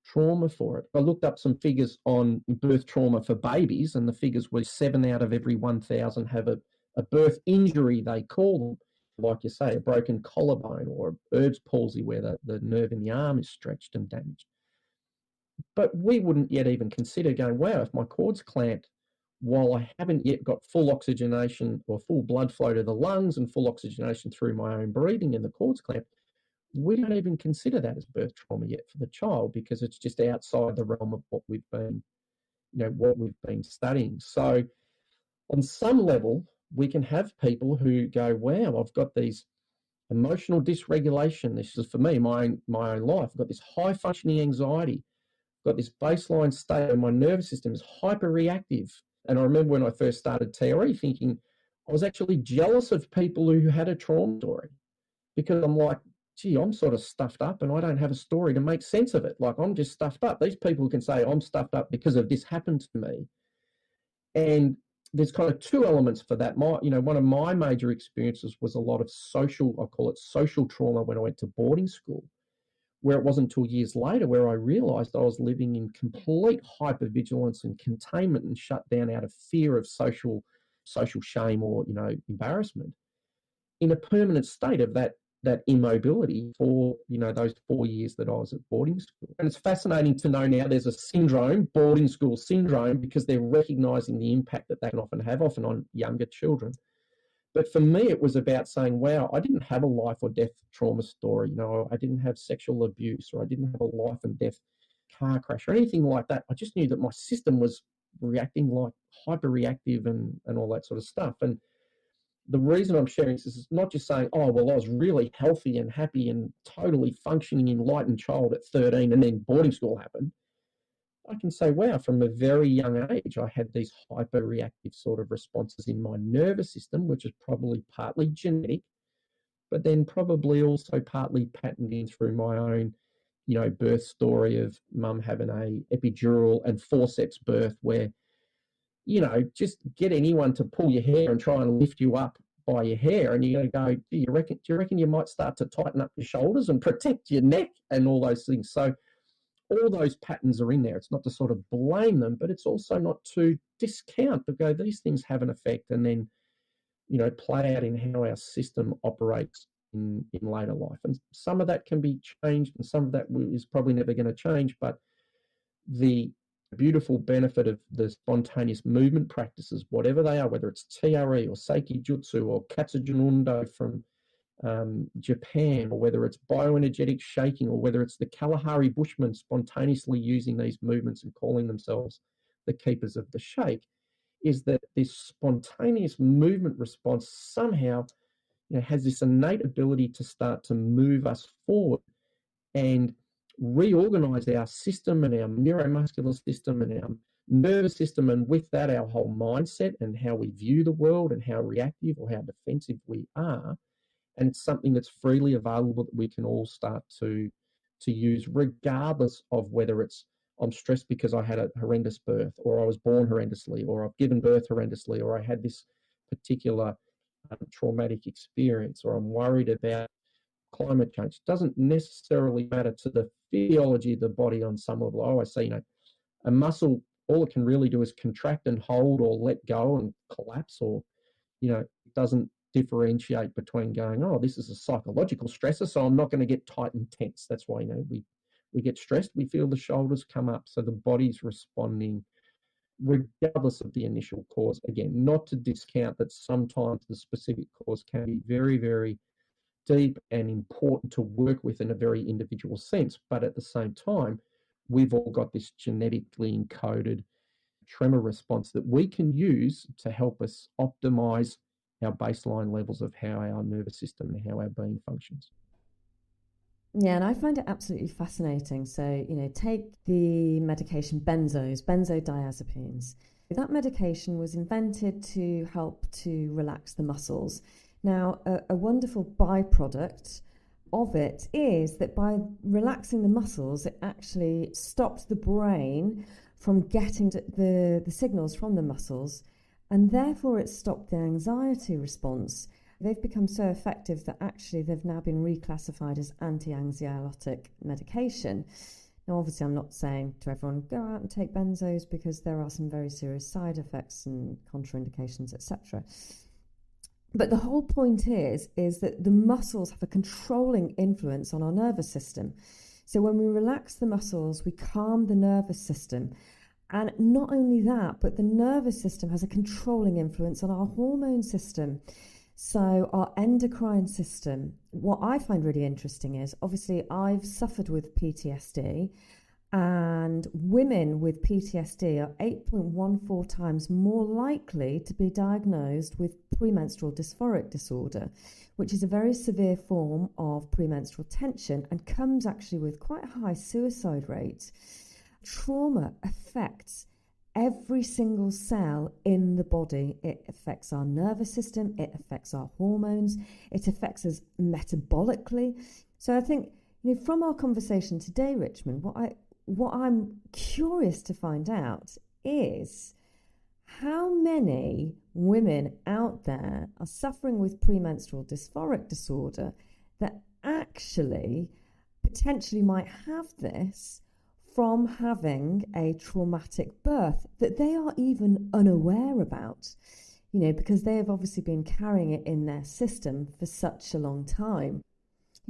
trauma for it. I looked up some figures on birth trauma for babies, and the figures were 7 out of every 1,000 have a birth injury, they call them. Like you say, a broken collarbone or a Erb's palsy where the nerve in the arm is stretched and damaged. But we wouldn't yet even consider going, wow, if my cord's clamped while I haven't yet got full oxygenation or full blood flow to the lungs and full oxygenation through my own breathing and the cord's clamped, we don't even consider that as birth trauma yet for the child because it's just outside the realm of what we've been studying. So on some level, we can have people who go, wow, I've got these emotional dysregulation. This is for me, my own life. I've got this high functioning anxiety. I've got this baseline state where my nervous system is hyperreactive. And I remember when I first started TRE thinking I was actually jealous of people who had a trauma story because I'm like, gee, I'm sort of stuffed up and I don't have a story to make sense of it. Like, I'm just stuffed up. These people can say I'm stuffed up because of this happened to me. And there's kind of two elements for that. One of my major experiences was a lot of I call it social trauma when I went to boarding school, where it wasn't until years later where I realized I was living in complete hypervigilance and containment and shut down out of fear of social shame or, embarrassment in a permanent state of that immobility for, those 4 years that I was at boarding school. And it's fascinating to know now there's a syndrome, boarding school syndrome, because they're recognizing the impact that can often have, often on younger children. But for me, it was about saying, wow, I didn't have a life or death trauma story. I didn't have sexual abuse, or I didn't have a life and death car crash or anything like that. I just knew that my system was reacting like hyperreactive and all that sort of stuff. And the reason I'm sharing this is not just saying, oh, well, I was really healthy and happy and totally functioning enlightened child at 13 and then boarding school happened. I can say, wow, from a very young age, I had these hyperreactive sort of responses in my nervous system, which is probably partly genetic, but then probably also partly patterned in through my own, birth story of mum having a epidural and forceps birth where, just get anyone to pull your hair and try and lift you up by your hair, and you're going to go, do you reckon you might start to tighten up your shoulders and protect your neck and all those things? So all those patterns are in there. It's not to sort of blame them, but it's also not to discount, but go, these things have an effect and then, play out in how our system operates in later life. And some of that can be changed and some of that is probably never going to change, but the The beautiful benefit of the spontaneous movement practices, whatever they are, whether it's TRE or Seiki Jutsu or Katsujin Undo from Japan, or whether it's bioenergetic shaking, or whether it's the Kalahari Bushmen spontaneously using these movements and calling themselves the keepers of the shake, is that this spontaneous movement response somehow has this innate ability to start to move us forward and reorganize our system and our neuromuscular system and our nervous system, and with that our whole mindset and how we view the world and how reactive or how defensive we are. And it's something that's freely available that we can all start to use, regardless of whether it's I'm stressed because I had a horrendous birth, or I was born horrendously, or I've given birth horrendously, or I had this particular traumatic experience, or I'm worried about climate change. It doesn't necessarily matter to the physiology of the body on some level. Oh, I see, a muscle, all it can really do is contract and hold or let go and collapse, or, it doesn't differentiate between going, oh, this is a psychological stressor, so I'm not going to get tight and tense. That's why, we get stressed, we feel the shoulders come up. So the body's responding regardless of the initial cause. Again, not to discount that sometimes the specific cause can be very, very deep and important to work with in a very individual sense. But at the same time, we've all got this genetically encoded tremor response that we can use to help us optimize our baseline levels of how our nervous system and how our being functions. Yeah, and I find it absolutely fascinating. So, take the medication benzodiazepines. That medication was invented to help to relax the muscles. Now, a wonderful byproduct of it is that by relaxing the muscles, it actually stopped the brain from getting the signals from the muscles, and therefore it stopped the anxiety response. They've become so effective that actually they've now been reclassified as anti-anxiolytic medication. Now, obviously, I'm not saying to everyone, go out and take benzos, because there are some very serious side effects and contraindications, etc. But the whole point is that the muscles have a controlling influence on our nervous system. So when we relax the muscles, we calm the nervous system. And not only that, but the nervous system has a controlling influence on our hormone system. So our endocrine system. What I find really interesting is, obviously, I've suffered with PTSD, and women with PTSD are 8.14 times more likely to be diagnosed with premenstrual dysphoric disorder, which is a very severe form of premenstrual tension and comes actually with quite a high suicide rate. Trauma affects every single cell in the body. It affects our nervous system, it affects our hormones, it affects us metabolically. So I think, from our conversation today, Richmond, what I'm curious to find out is how many women out there are suffering with premenstrual dysphoric disorder that actually potentially might have this from having a traumatic birth that they are even unaware about, because they have obviously been carrying it in their system for such a long time.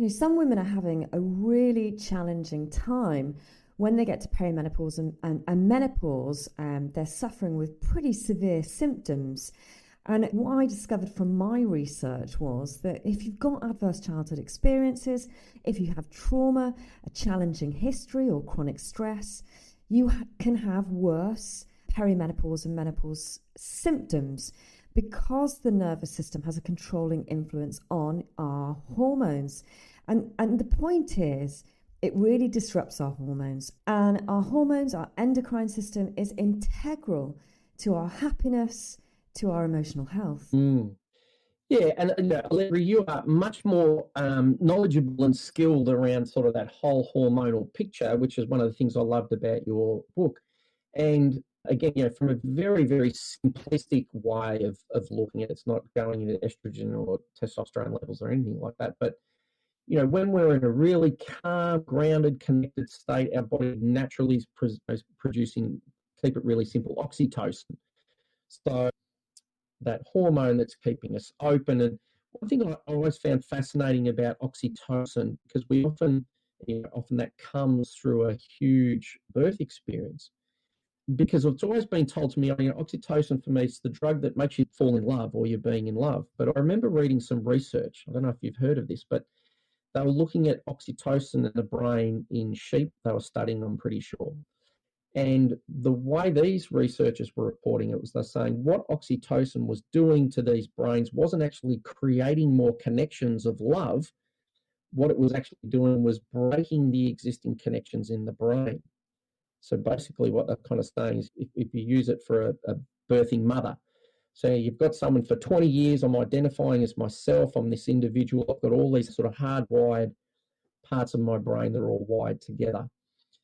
Some women are having a really challenging time when they get to perimenopause and menopause. They're suffering with pretty severe symptoms. And what I discovered from my research was that if you've got adverse childhood experiences, if you have trauma, a challenging history or chronic stress, you can have worse perimenopause and menopause symptoms, because the nervous system has a controlling influence on our hormones. And the point is, it really disrupts our hormones. And our hormones, our endocrine system, is integral to our happiness, to our emotional health. Yeah, and Allegra, you are much more knowledgeable and skilled around sort of that whole hormonal picture, which is one of the things I loved about your book. And again, from a very, very simplistic way of looking at it, it's not going into estrogen or testosterone levels or anything like that. But, when we're in a really calm, grounded, connected state, our body naturally is producing, keep it really simple, oxytocin. So that hormone that's keeping us open. And one thing I always found fascinating about oxytocin, because often that comes through a huge birth experience, because it's always been told to me, oxytocin for me is the drug that makes you fall in love or you're being in love. But I remember reading some research. I don't know if you've heard of this, but they were looking at oxytocin in the brain in sheep. They were studying, I'm pretty sure. And the way these researchers were reporting it was they're saying what oxytocin was doing to these brains wasn't actually creating more connections of love. What it was actually doing was breaking the existing connections in the brain. So basically what they're kind of saying is if you use it for a birthing mother, so you've got someone for 20 years, I'm identifying as myself, I'm this individual, I've got all these sort of hardwired parts of my brain that are all wired together.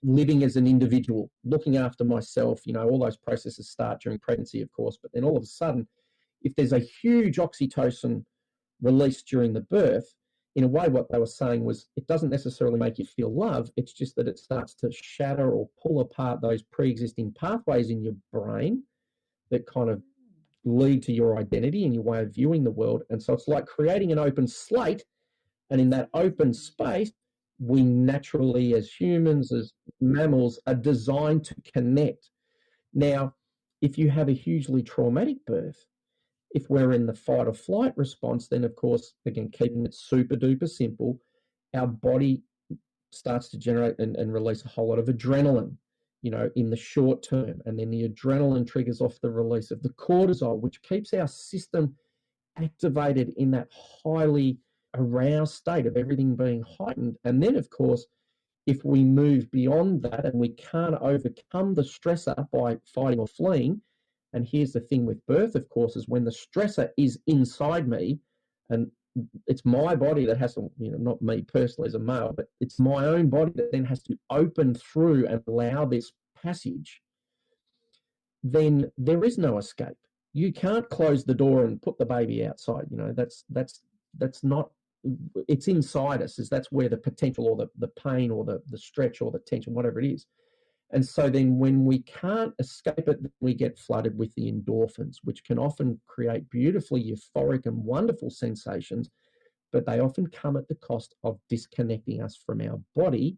Living as an individual, looking after myself, all those processes start during pregnancy, of course, but then all of a sudden, if there's a huge oxytocin released during the birth, in a way, what they were saying was it doesn't necessarily make you feel love. It's just that it starts to shatter or pull apart those pre-existing pathways in your brain that kind of lead to your identity and your way of viewing the world. And so it's like creating an open slate. And in that open space, we naturally, as humans, as mammals, are designed to connect. Now, if you have a hugely traumatic birth, if we're in the fight or flight response, then of course, again, keeping it super duper simple, our body starts to generate and release a whole lot of adrenaline, in the short term. And then the adrenaline triggers off the release of the cortisol, which keeps our system activated in that highly aroused state of everything being heightened. And then, of course, if we move beyond that and we can't overcome the stressor by fighting or fleeing, and here's the thing with birth, of course, is when the stressor is inside me, and it's my body that has to, not me personally as a male, but it's my own body that then has to open through and allow this passage, then there is no escape. You can't close the door and put the baby outside. That's not, it's inside us. That's where the potential or the pain or the stretch or the tension, whatever it is. And so then when we can't escape it, we get flooded with the endorphins, which can often create beautifully euphoric and wonderful sensations, but they often come at the cost of disconnecting us from our body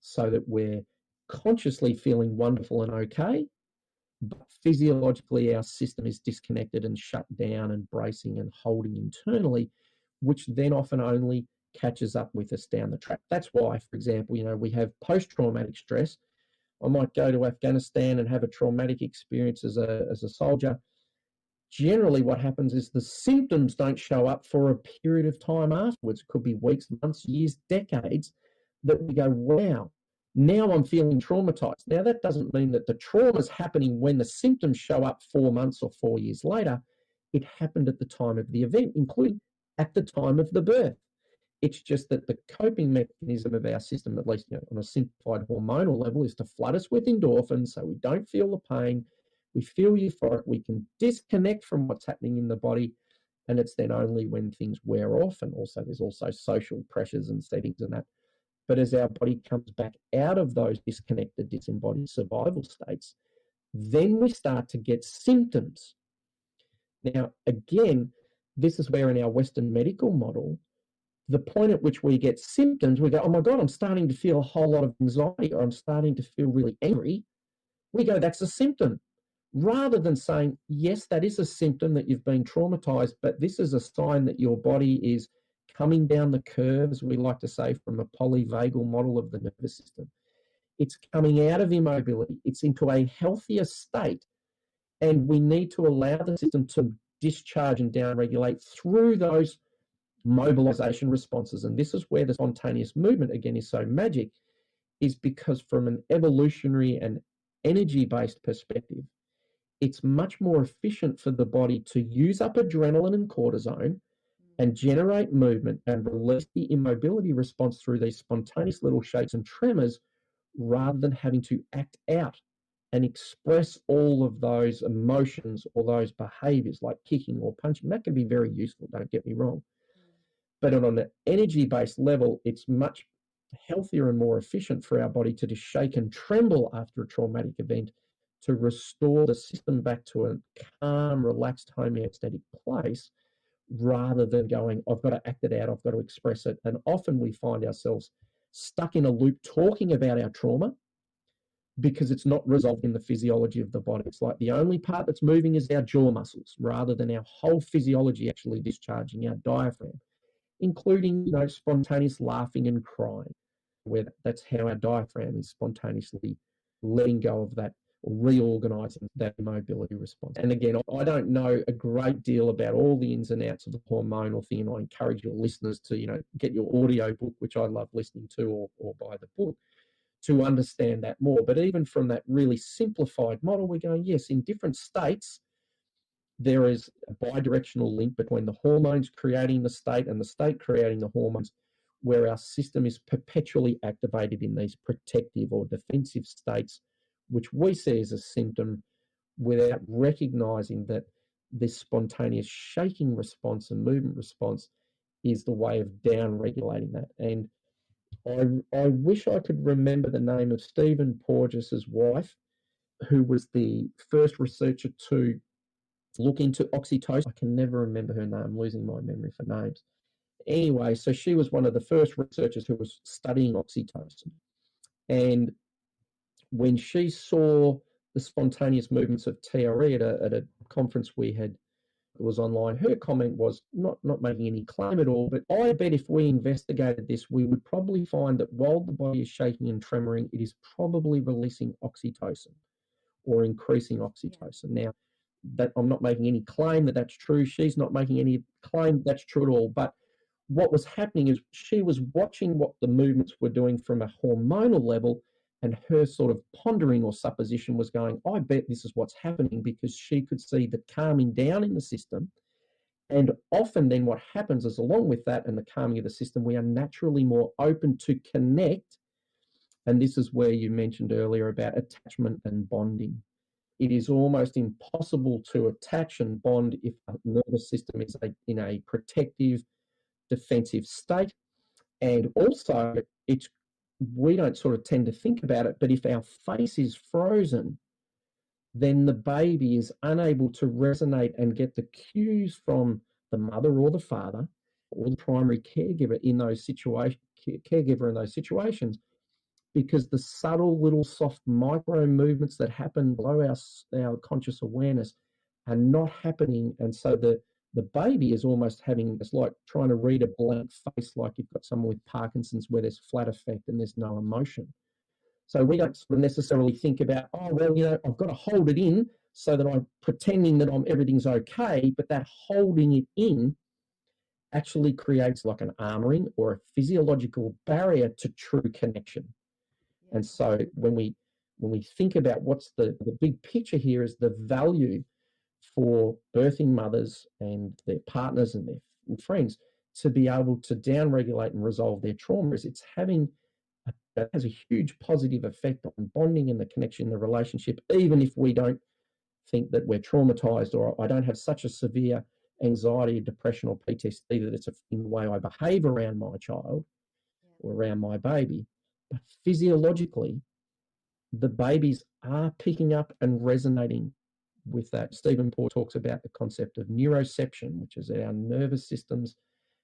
so that we're consciously feeling wonderful and okay, but physiologically our system is disconnected and shut down and bracing and holding internally, which then often only catches up with us down the track. That's why, for example, we have post-traumatic stress. I might go to Afghanistan and have a traumatic experience as a soldier. Generally, what happens is the symptoms don't show up for a period of time afterwards. It could be weeks, months, years, decades, that we go, wow, now I'm feeling traumatized. Now, that doesn't mean that the trauma is happening when the symptoms show up 4 months or 4 years later. It happened at the time of the event, including at the time of the birth. It's just that the coping mechanism of our system, at least on a simplified hormonal level, is to flood us with endorphins so we don't feel the pain. We feel euphoric. We can disconnect from what's happening in the body. And it's then only when things wear off, and also there's also social pressures and settings and that. But as our body comes back out of those disconnected, disembodied survival states, then we start to get symptoms. Now, again, this is where in our Western medical model, the point at which we get symptoms, we go, oh my God, I'm starting to feel a whole lot of anxiety, or I'm starting to feel really angry. We go, that's a symptom. Rather than saying, yes, that is a symptom that you've been traumatized, but this is a sign that your body is coming down the curve, as we like to say, from a polyvagal model of the nervous system. It's coming out of immobility. It's into a healthier state. And we need to allow the system to discharge and downregulate through those mobilization responses. And this is where the spontaneous movement, again, is so magic, is because from an evolutionary and energy-based perspective, it's much more efficient for the body to use up adrenaline and cortisone and generate movement and release the immobility response through these spontaneous little shakes and tremors, rather than having to act out and express all of those emotions or those behaviors like kicking or punching. That can be very useful, don't get me wrong. But on an energy-based level, it's much healthier and more efficient for our body to just shake and tremble after a traumatic event to restore the system back to a calm, relaxed, homeostatic place, rather than going, I've got to act it out, I've got to express it. And often we find ourselves stuck in a loop talking about our trauma, because it's not resolved in the physiology of the body. It's like the only part that's moving is our jaw muscles rather than our whole physiology actually discharging, our diaphragm, including, spontaneous laughing and crying, where that's how our diaphragm is spontaneously letting go of that or reorganizing that immobility response. And again, I don't know a great deal about all the ins and outs of the hormonal thing, and I encourage your listeners to, get your audio book, which I love listening to, or buy the book, to understand that more. But even from that really simplified model, we're going, yes, in different states, there is a bidirectional link between the hormones creating the state and the state creating the hormones, where our system is perpetually activated in these protective or defensive states, which we see as a symptom, without recognizing that this spontaneous shaking response and movement response is the way of down regulating that. And I wish I could remember the name of Stephen Porges's wife, who was the first researcher to look into oxytocin. I can never remember her name. I'm losing my memory for names. Anyway, so she was one of the first researchers who was studying oxytocin. And when she saw the spontaneous movements of TRE at a conference we had, it was online, her comment was, not making any claim at all, but I bet if we investigated this, we would probably find that while the body is shaking and tremoring, it is probably releasing oxytocin or increasing oxytocin. Now, that I'm not making any claim that that's true. She's not making any claim that's true at all. But what was happening is she was watching what the movements were doing from a hormonal level, and her sort of pondering or supposition was going, I bet this is what's happening, because she could see the calming down in the system. And often then what happens is, along with that and the calming of the system, we are naturally more open to connect. And this is where you mentioned earlier about attachment and bonding. It is almost impossible to attach and bond if the nervous system is in a protective, defensive state. And also, we don't sort of tend to think about it, but if our face is frozen, then the baby is unable to resonate and get the cues from the mother or the father or the primary caregiver in those situations, because the subtle little soft micro movements that happen below our conscious awareness are not happening. And so the baby is almost having, it's like trying to read a blank face, like you've got someone with Parkinson's where there's flat affect and there's no emotion. So we don't sort of necessarily think about, oh, well, I've got to hold it in so that I'm pretending that everything's okay, but that holding it in actually creates like an armoring or a physiological barrier to true connection. And so when we think about what's the big picture here, is the value for birthing mothers and their partners and their friends to be able to downregulate and resolve their traumas. It's that has a huge positive effect on bonding and the connection in the relationship, even if we don't think that we're traumatized, or I don't have such a severe anxiety, depression, or PTSD that it's in the way I behave around my child or around my baby. But physiologically, the babies are picking up and resonating with that. Stephen Paul talks about the concept of neuroception, which is that our nervous systems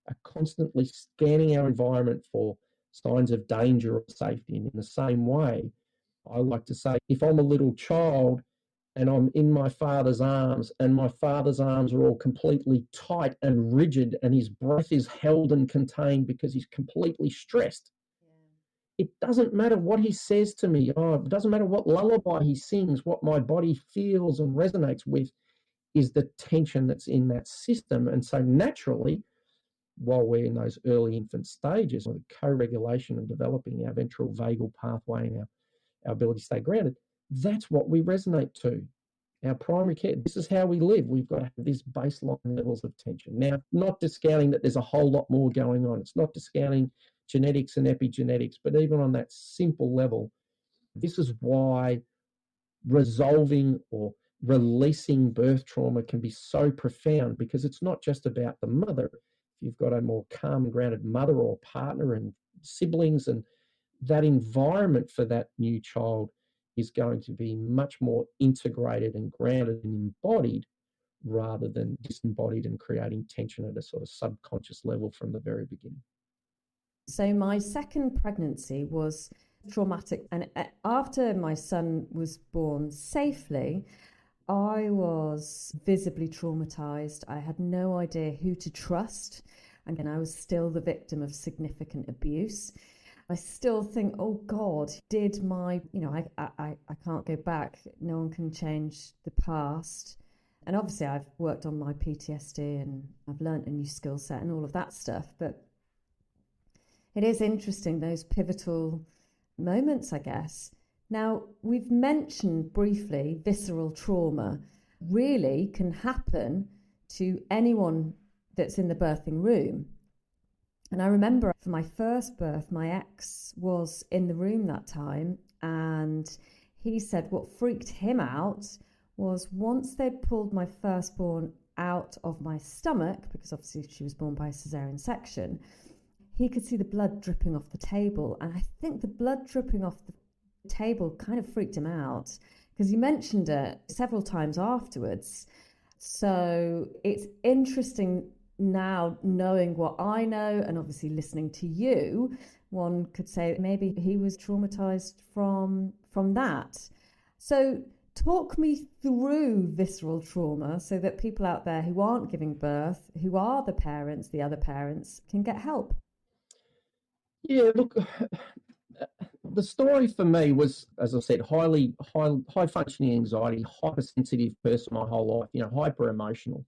are constantly scanning our environment for signs of danger or safety. And in the same way, I like to say, if I'm a little child and I'm in my father's arms and my father's arms are all completely tight and rigid and his breath is held and contained because he's completely stressed, it doesn't matter what he says to me. It doesn't matter what lullaby he sings. What my body feels and resonates with is the tension that's in that system. And so naturally, while we're in those early infant stages, the co-regulation and developing our ventral vagal pathway and our ability to stay grounded, that's what we resonate to. Our primary care, this is how we live. We've got to have these baseline levels of tension. Now, not discounting that there's a whole lot more going on. It's not discounting genetics and epigenetics, but even on that simple level, this is why resolving or releasing birth trauma can be so profound, because it's not just about the mother. If you've got a more calm and grounded mother or partner and siblings, and that environment for that new child is going to be much more integrated and grounded and embodied, rather than disembodied and creating tension at a sort of subconscious level from the very beginning. So my second pregnancy was traumatic. And after my son was born safely, I was visibly traumatized. I had no idea who to trust. And I was still the victim of significant abuse. I still think, oh God, did my, I can't go back. No one can change the past. And obviously I've worked on my PTSD and I've learned a new skill set and all of that stuff. But it is interesting, those pivotal moments, I guess. Now, we've mentioned briefly visceral trauma really can happen to anyone that's in the birthing room. And I remember for my first birth, my ex was in the room that time, and he said what freaked him out was once they'd pulled my firstborn out of my stomach, because obviously she was born by a cesarean section, he could see the blood dripping off the table. And I think the blood dripping off the table kind of freaked him out because he mentioned it several times afterwards. So it's interesting now, knowing what I know and obviously listening to you, one could say maybe he was traumatized from that. So talk me through visceral trauma so that people out there who aren't giving birth, who are the parents, the other parents, can get help. Yeah, look, the story for me was, as I said, high functioning anxiety, hypersensitive person my whole life, hyper emotional.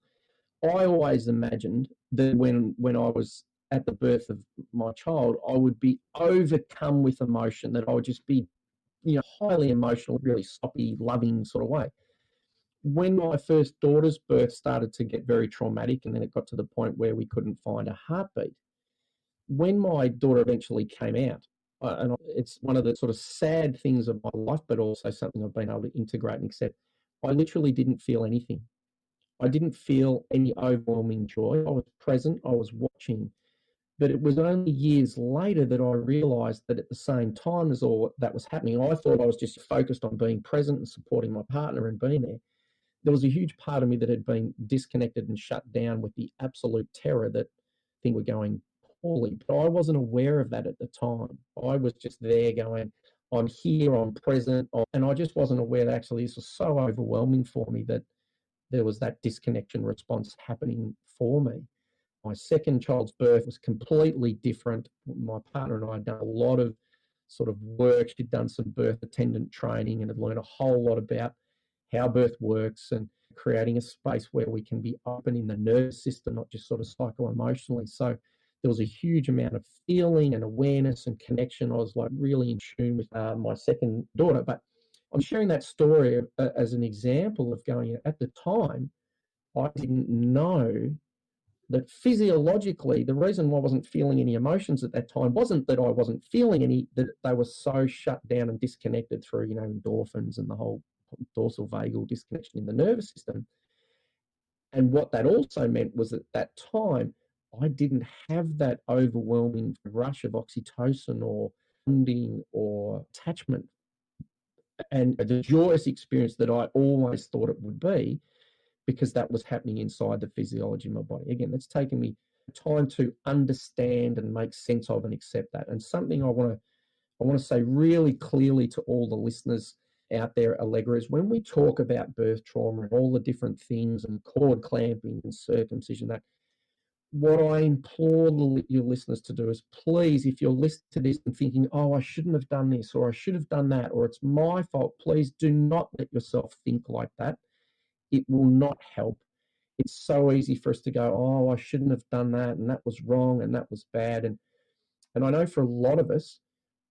I always imagined that when I was at the birth of my child, I would be overcome with emotion, that I would just be, highly emotional, really soppy, loving sort of way. When my first daughter's birth started to get very traumatic, and then it got to the point where we couldn't find a heartbeat, when my daughter eventually came out, and it's one of the sort of sad things of my life, but also something I've been able to integrate and accept, I literally didn't feel anything. I didn't feel any overwhelming joy. I was present, I was watching, but it was only years later that I realised that at the same time as all that was happening, I thought I was just focused on being present and supporting my partner and being there. There was a huge part of me that had been disconnected and shut down with the absolute terror that things were going poorly, but I wasn't aware of that at the time. I was just there going, I'm here, I'm present, and I just wasn't aware that actually this was so overwhelming for me that there was that disconnection response happening for me. My second child's birth was completely different. My partner and I had done a lot of sort of work. She'd done some birth attendant training and had learned a whole lot about how birth works and creating a space where we can be open in the nervous system, not just sort of psycho-emotionally. So there was a huge amount of feeling and awareness and connection. I was like really in tune with my second daughter. But I'm sharing that story as an example of going, at the time, I didn't know that physiologically, the reason why I wasn't feeling any emotions at that time wasn't that I wasn't feeling any, that they were so shut down and disconnected through, endorphins and the whole dorsal vagal disconnection in the nervous system. And what that also meant was at that time, I didn't have that overwhelming rush of oxytocin or bonding or attachment and the joyous experience that I always thought it would be, because that was happening inside the physiology of my body. Again, it's taken me time to understand and make sense of and accept that. And something I want to say really clearly to all the listeners out there, Allegra, is when we talk about birth trauma and all the different things and cord clamping and circumcision, that what I implore your listeners to do is, please, if you're listening to this and thinking, oh, I shouldn't have done this, or I should have done that, or it's my fault, please do not let yourself think like that. It will not help. It's so easy for us to go, oh, I shouldn't have done that, and that was wrong, and that was bad. And I know for a lot of us,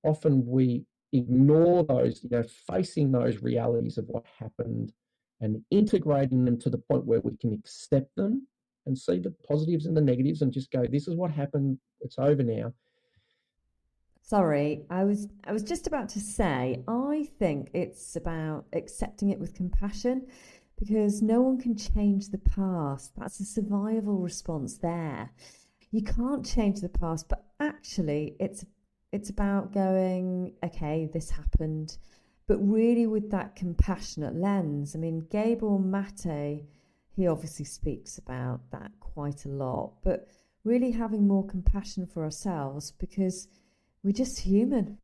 often we ignore those, facing those realities of what happened and integrating them to the point where we can accept them and see the positives and the negatives and just go, this is what happened, it's over now. Sorry, I was just about to say, I think it's about accepting it with compassion, because no one can change the past. That's a survival response there. You can't change the past, but actually it's about going, okay, this happened, but really with that compassionate lens. I mean, Gabor Mate, he obviously speaks about that quite a lot, but really having more compassion for ourselves, because we're just human.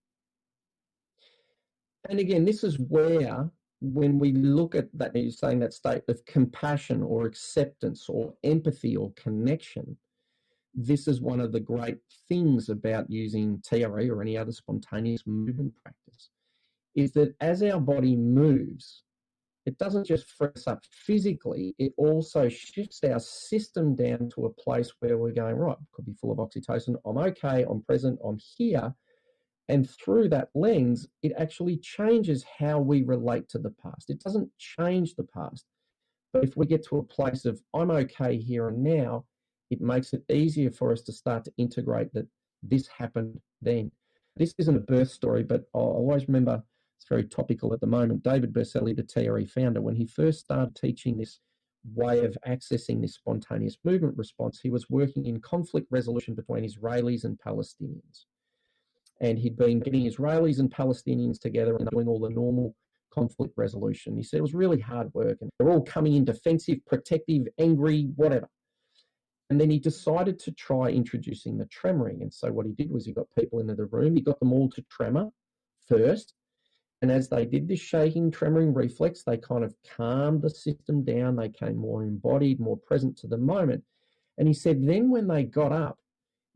And again, this is where, when we look at that, you're saying that state of compassion or acceptance or empathy or connection, this is one of the great things about using TRE or any other spontaneous movement practice, is that as our body moves, it doesn't just free us up physically, it also shifts our system down to a place where we're going, right, could be full of oxytocin, I'm okay, I'm present, I'm here. And through that lens, it actually changes how we relate to the past. It doesn't change the past. But if we get to a place of, I'm okay here and now, it makes it easier for us to start to integrate that this happened then. This isn't a birth story, but I always remember, it's very topical at the moment, David Berceli, the TRE founder, when he first started teaching this way of accessing this spontaneous movement response, he was working in conflict resolution between Israelis and Palestinians. And he'd been getting Israelis and Palestinians together and doing all the normal conflict resolution. He said it was really hard work, and they're all coming in defensive, protective, angry, whatever. And then he decided to try introducing the tremoring. And so what he did was he got people into the room, he got them all to tremor first. And as they did this shaking, tremoring reflex, they kind of calmed the system down. They came more embodied, more present to the moment. And he said, then when they got up,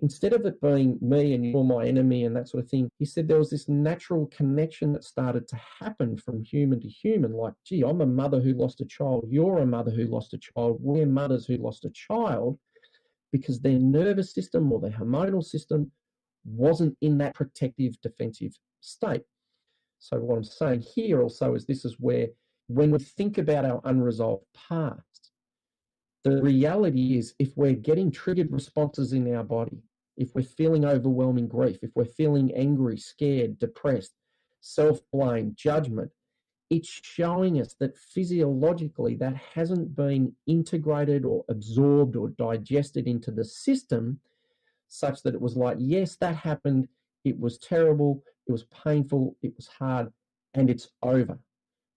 instead of it being me and you're my enemy and that sort of thing, he said there was this natural connection that started to happen from human to human. Like, gee, I'm a mother who lost a child. You're a mother who lost a child. We're mothers who lost a child, because their nervous system or their hormonal system wasn't in that protective, defensive state. So what I'm saying here also is this is where, when we think about our unresolved past, the reality is, if we're getting triggered responses in our body, if we're feeling overwhelming grief, if we're feeling angry, scared, depressed, self-blame, judgment, it's showing us that physiologically that hasn't been integrated or absorbed or digested into the system, such that it was like, yes, that happened, it was terrible, it was painful, it was hard, and it's over.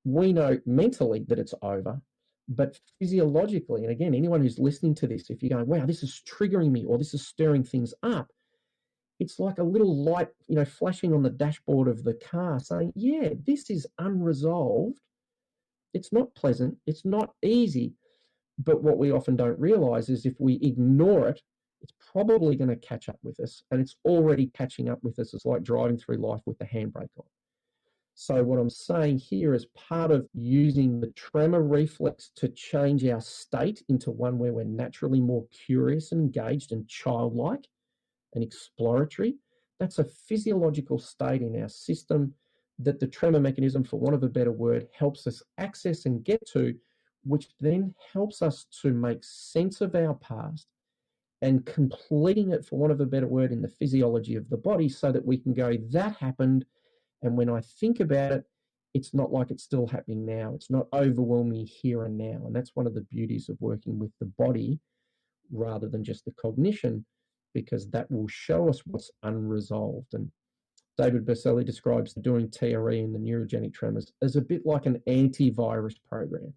We know mentally that it's over, but physiologically, and again, anyone who's listening to this, if you're going, wow, this is triggering me or this is stirring things up, it's like a little light, flashing on the dashboard of the car saying, yeah, this is unresolved. It's not pleasant. It's not easy. But what we often don't realize is if we ignore it, it's probably going to catch up with us, and it's already catching up with us. It's like driving through life with the handbrake on. So what I'm saying here is part of using the tremor reflex to change our state into one where we're naturally more curious and engaged and childlike and exploratory. That's a physiological state in our system that the tremor mechanism, for want of a better word, helps us access and get to, which then helps us to make sense of our past and completing it, for want of a better word, in the physiology of the body, so that we can go, that happened. And when I think about it, it's not like it's still happening now. It's not overwhelming here and now. And that's one of the beauties of working with the body rather than just the cognition, because that will show us what's unresolved. And David Berceli describes doing TRE and the neurogenic tremors as a bit like an antivirus program.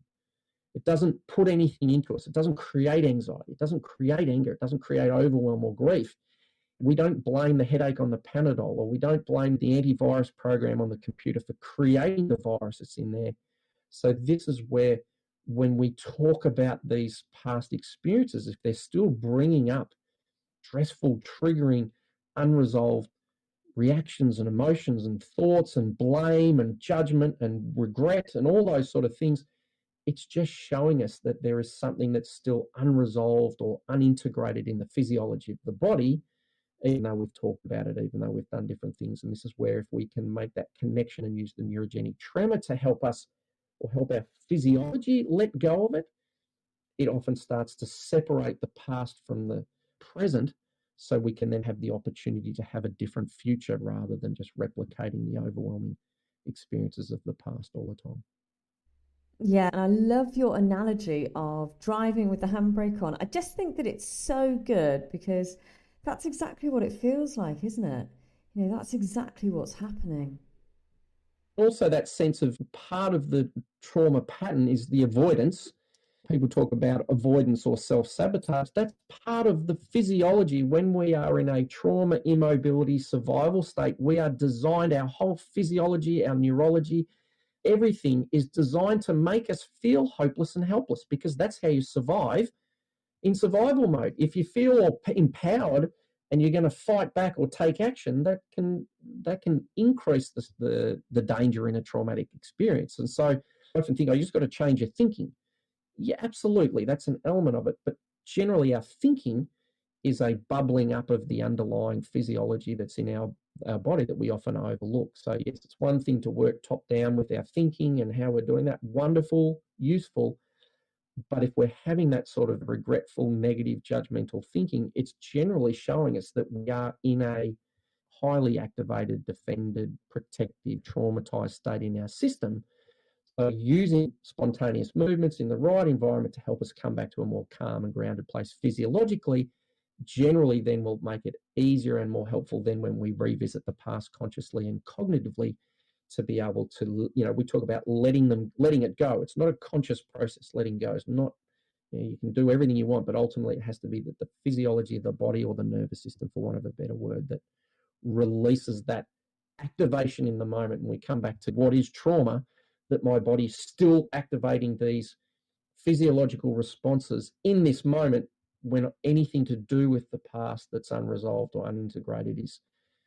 It doesn't put anything into us. It doesn't create anxiety. It doesn't create anger. It doesn't create overwhelm or grief. We don't blame the headache on the Panadol, or we don't blame the antivirus program on the computer for creating the virus that's in there. So this is where, when we talk about these past experiences, if they're still bringing up stressful, triggering, unresolved reactions and emotions and thoughts and blame and judgment and regret and all those sort of things, it's just showing us that there is something that's still unresolved or unintegrated in the physiology of the body, even though we've talked about it, even though we've done different things. And this is where, if we can make that connection and use the neurogenic tremor to help us, or help our physiology let go of it, it often starts to separate the past from the present, so we can then have the opportunity to have a different future rather than just replicating the overwhelming experiences of the past all the time. Yeah, and I love your analogy of driving with the handbrake on. I just think that it's so good, because that's exactly what it feels like, isn't it? That's exactly what's happening. Also, that sense of part of the trauma pattern is the avoidance. People talk about avoidance or self-sabotage. That's part of the physiology. When we are in a trauma, immobility, survival state, we are designed, our whole physiology, our neurology, everything is designed to make us feel hopeless and helpless, because that's how you survive in survival mode. If you feel empowered and you're going to fight back or take action, that can increase the danger in a traumatic experience. And so I often think, you just got to change your thinking. Yeah, absolutely. That's an element of it. But generally, our thinking is a bubbling up of the underlying physiology that's in our body that we often overlook. So yes, it's one thing to work top down with our thinking and how we're doing that. Wonderful, useful. But if we're having that sort of regretful, negative, judgmental thinking, it's generally showing us that we are in a highly activated, defended, protective, traumatized state in our system. So using spontaneous movements in the right environment to help us come back to a more calm and grounded place physiologically, generally then will make it easier and more helpful than when we revisit the past consciously and cognitively, to be able to, we talk about letting it go. It's not a conscious process. Letting go is not, you can do everything you want, but ultimately it has to be the physiology of the body, or the nervous system, for want of a better word, that releases that activation in the moment. And we come back to what is trauma, that my body's still activating these physiological responses in this moment, when anything to do with the past that's unresolved or unintegrated is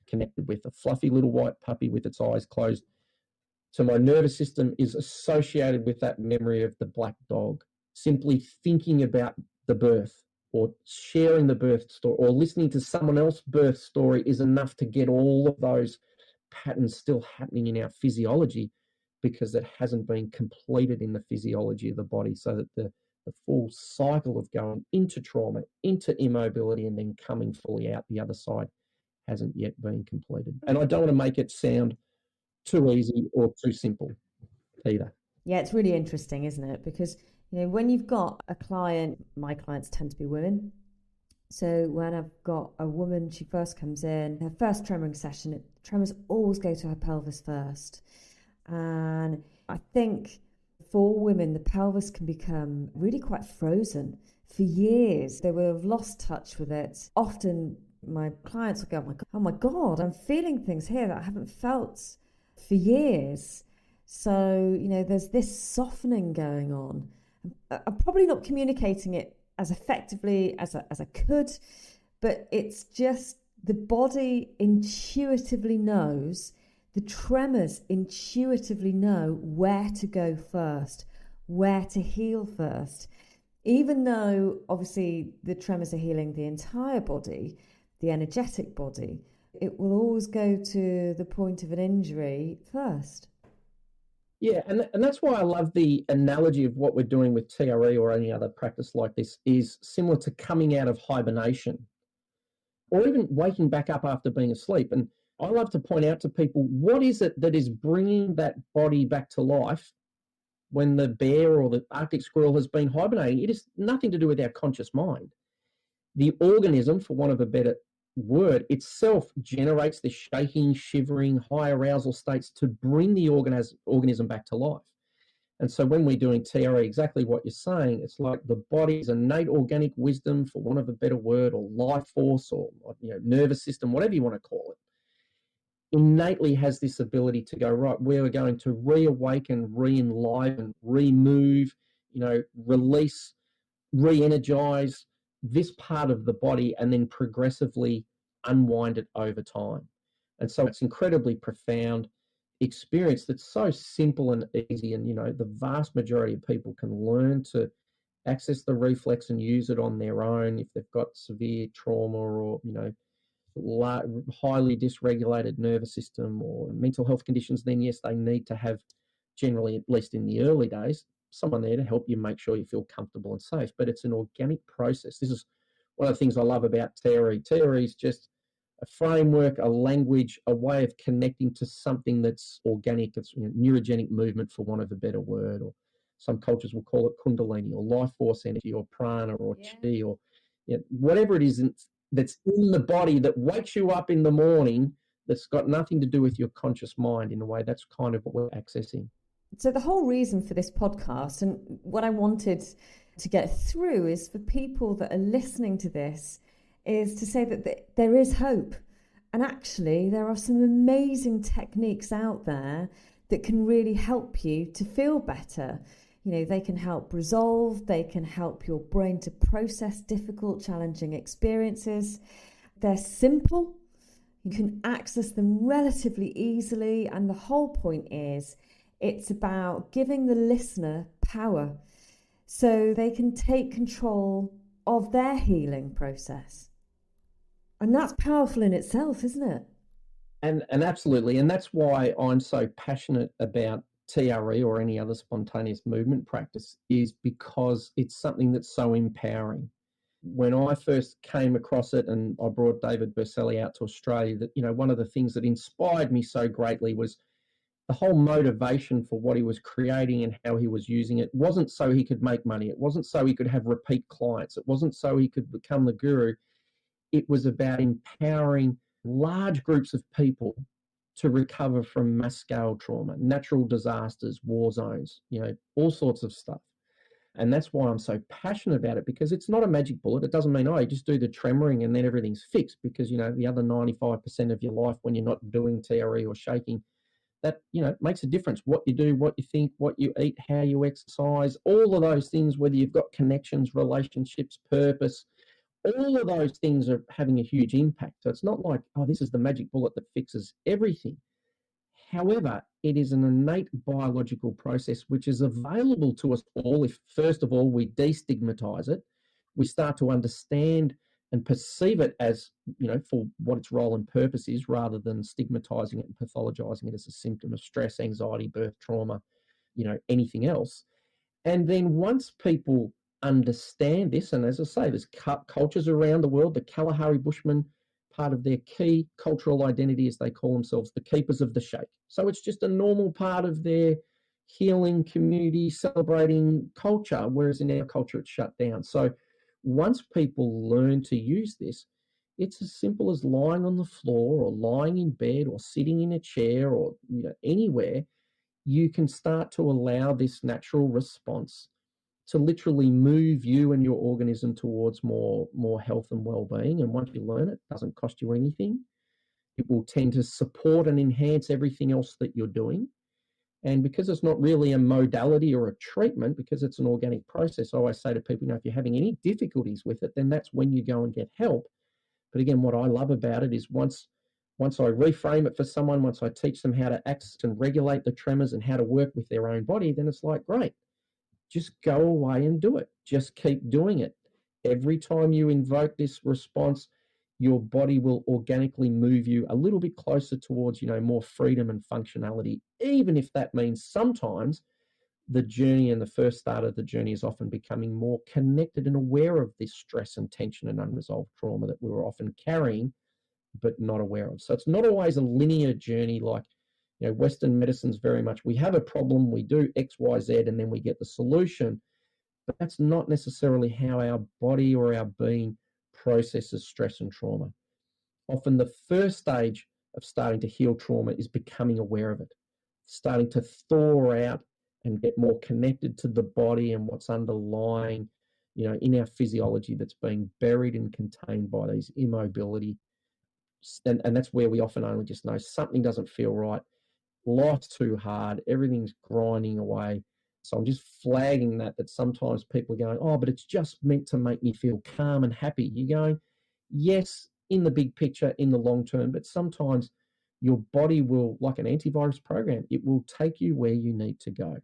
connected with a fluffy little white puppy with its eyes closed. So my nervous system is associated with that memory of the black dog. Simply thinking about the birth, or sharing the birth story, or listening to someone else's birth story is enough to get all of those patterns still happening in our physiology, because it hasn't been completed in the physiology of the body, so that the full cycle of going into trauma, into immobility, and then coming fully out the other side hasn't yet been completed. And I don't want to make it sound too easy or too simple either. Yeah, it's really interesting, isn't it? Because, when you've got a client, my clients tend to be women. So when I've got a woman, she first comes in, her first tremoring session, tremors always go to her pelvis first. And I think for women, the pelvis can become really quite frozen. For years, they will have lost touch with it. Often my clients will go, oh my God, I'm feeling things here that I haven't felt for years. So, there's this softening going on. I'm probably not communicating it as effectively as I could, but it's just the body intuitively knows, the tremors intuitively know where to go first, where to heal first. Even though obviously the tremors are healing the entire body, the energetic body, it will always go to the point of an injury first. Yeah, and that's why I love the analogy of what we're doing with TRE or any other practice like this, is similar to coming out of hibernation, or even waking back up after being asleep. And I love to point out to people, what is it that is bringing that body back to life when the bear or the Arctic squirrel has been hibernating? It is nothing to do with our conscious mind. The organism, for want of a better word, itself generates the shaking, shivering, high arousal states to bring the organism back to life. And so when we're doing TRE, exactly what you're saying, it's like the body's innate organic wisdom, for want of a better word, or life force, or nervous system, whatever you want to call it, innately has this ability to go, right, we're going to reawaken, re-enliven, remove, release, re-energize this part of the body, and then progressively unwind it over time. And so it's incredibly profound experience that's so simple and easy. And, the vast majority of people can learn to access the reflex and use it on their own if they've got severe trauma, or, highly dysregulated nervous system or mental health conditions. Then yes, they need to have, generally, at least in the early days, someone there to help you make sure you feel comfortable and safe. But it's an organic process. This is one of the things I love about TRE. TRE is just a framework, a language, a way of connecting to something that's organic. It's neurogenic movement, for want of a better word, or some cultures will call it kundalini, or life force energy, or prana, or chi, or whatever it is that's in the body that wakes you up in the morning, that's got nothing to do with your conscious mind in a way. That's kind of what we're accessing. So the whole reason for this podcast, and what I wanted to get through is for people that are listening to this, is to say that there is hope. And actually, there are some amazing techniques out there that can really help you to feel better. You know, they can help resolve, they can help your brain to process difficult, challenging experiences. They're simple, you can access them relatively easily, and the whole point is it's about giving the listener power so they can take control of their healing process. And that's powerful in itself, isn't it? And absolutely. And that's why I'm so passionate about TRE or any other spontaneous movement practice, is because it's something that's so empowering. When I first came across it and I brought David Visceral out to Australia, that, you know, one of the things that inspired me so greatly was the whole motivation for what he was creating and how he was using it wasn't so he could make money. It wasn't so he could have repeat clients. It wasn't so he could become the guru. It was about empowering large groups of people to recover from mass scale trauma, natural disasters, war zones, you know, all sorts of stuff. And that's why I'm so passionate about it, because it's not a magic bullet. It doesn't mean, oh, you just do the tremoring and then everything's fixed, because, you know, the other 95% of your life when you're not doing TRE or shaking, that, you know, makes a difference. What you do, what you think, what you eat, how you exercise, all of those things, whether you've got connections, relationships, purpose, all of those things are having a huge impact. So it's not like, oh, this is the magic bullet that fixes everything. However, it is an innate biological process which is available to us all if, first of all, we destigmatize it, we start to understand and perceive it as, you know, for what its role and purpose is, rather than stigmatizing it and pathologizing it as a symptom of stress, anxiety, birth trauma, you know, anything else. And then once people understand this, and as I say, there's cultures around the world, the Kalahari Bushmen, part of their key cultural identity is they call themselves the keepers of the shake. So it's just a normal part of their healing community, celebrating culture, whereas in our culture it's shut down. So once people learn to use this, it's as simple as lying on the floor or lying in bed or sitting in a chair or, you know, anywhere. You can start to allow this natural response to literally move you and your organism towards more health and well-being. And once you learn it, it doesn't cost you anything. It will tend to support and enhance everything else that you're doing. And because it's not really a modality or a treatment, because it's an organic process, I always say to people, you know, if you're having any difficulties with it, then that's when you go and get help. But again, what I love about it is once I reframe it for someone, once I teach them how to access and regulate the tremors and how to work with their own body, then it's like, great, just go away and do it. Just keep doing it. Every time you invoke this response, your body will organically move you a little bit closer towards, you know, more freedom and functionality, even if that means sometimes the journey and the first start of the journey is often becoming more connected and aware of this stress and tension and unresolved trauma that we were often carrying but not aware of. So it's not always a linear journey like, you know, Western medicine's very much, we have a problem, we do X, Y, Z, and then we get the solution. But that's not necessarily how our body or our being processes stress and trauma. Often the first stage of starting to heal trauma is becoming aware of it, starting to thaw out and get more connected to the body and what's underlying, you know, in our physiology that's being buried and contained by these immobility. And that's where we often only just know something doesn't feel right. Life's too hard. Everything's grinding away. So I'm just flagging that sometimes people are going, oh, but it's just meant to make me feel calm and happy. You're going, yes, in the big picture, in the long term, but sometimes your body will, like an antivirus program, it will take you where you need to go.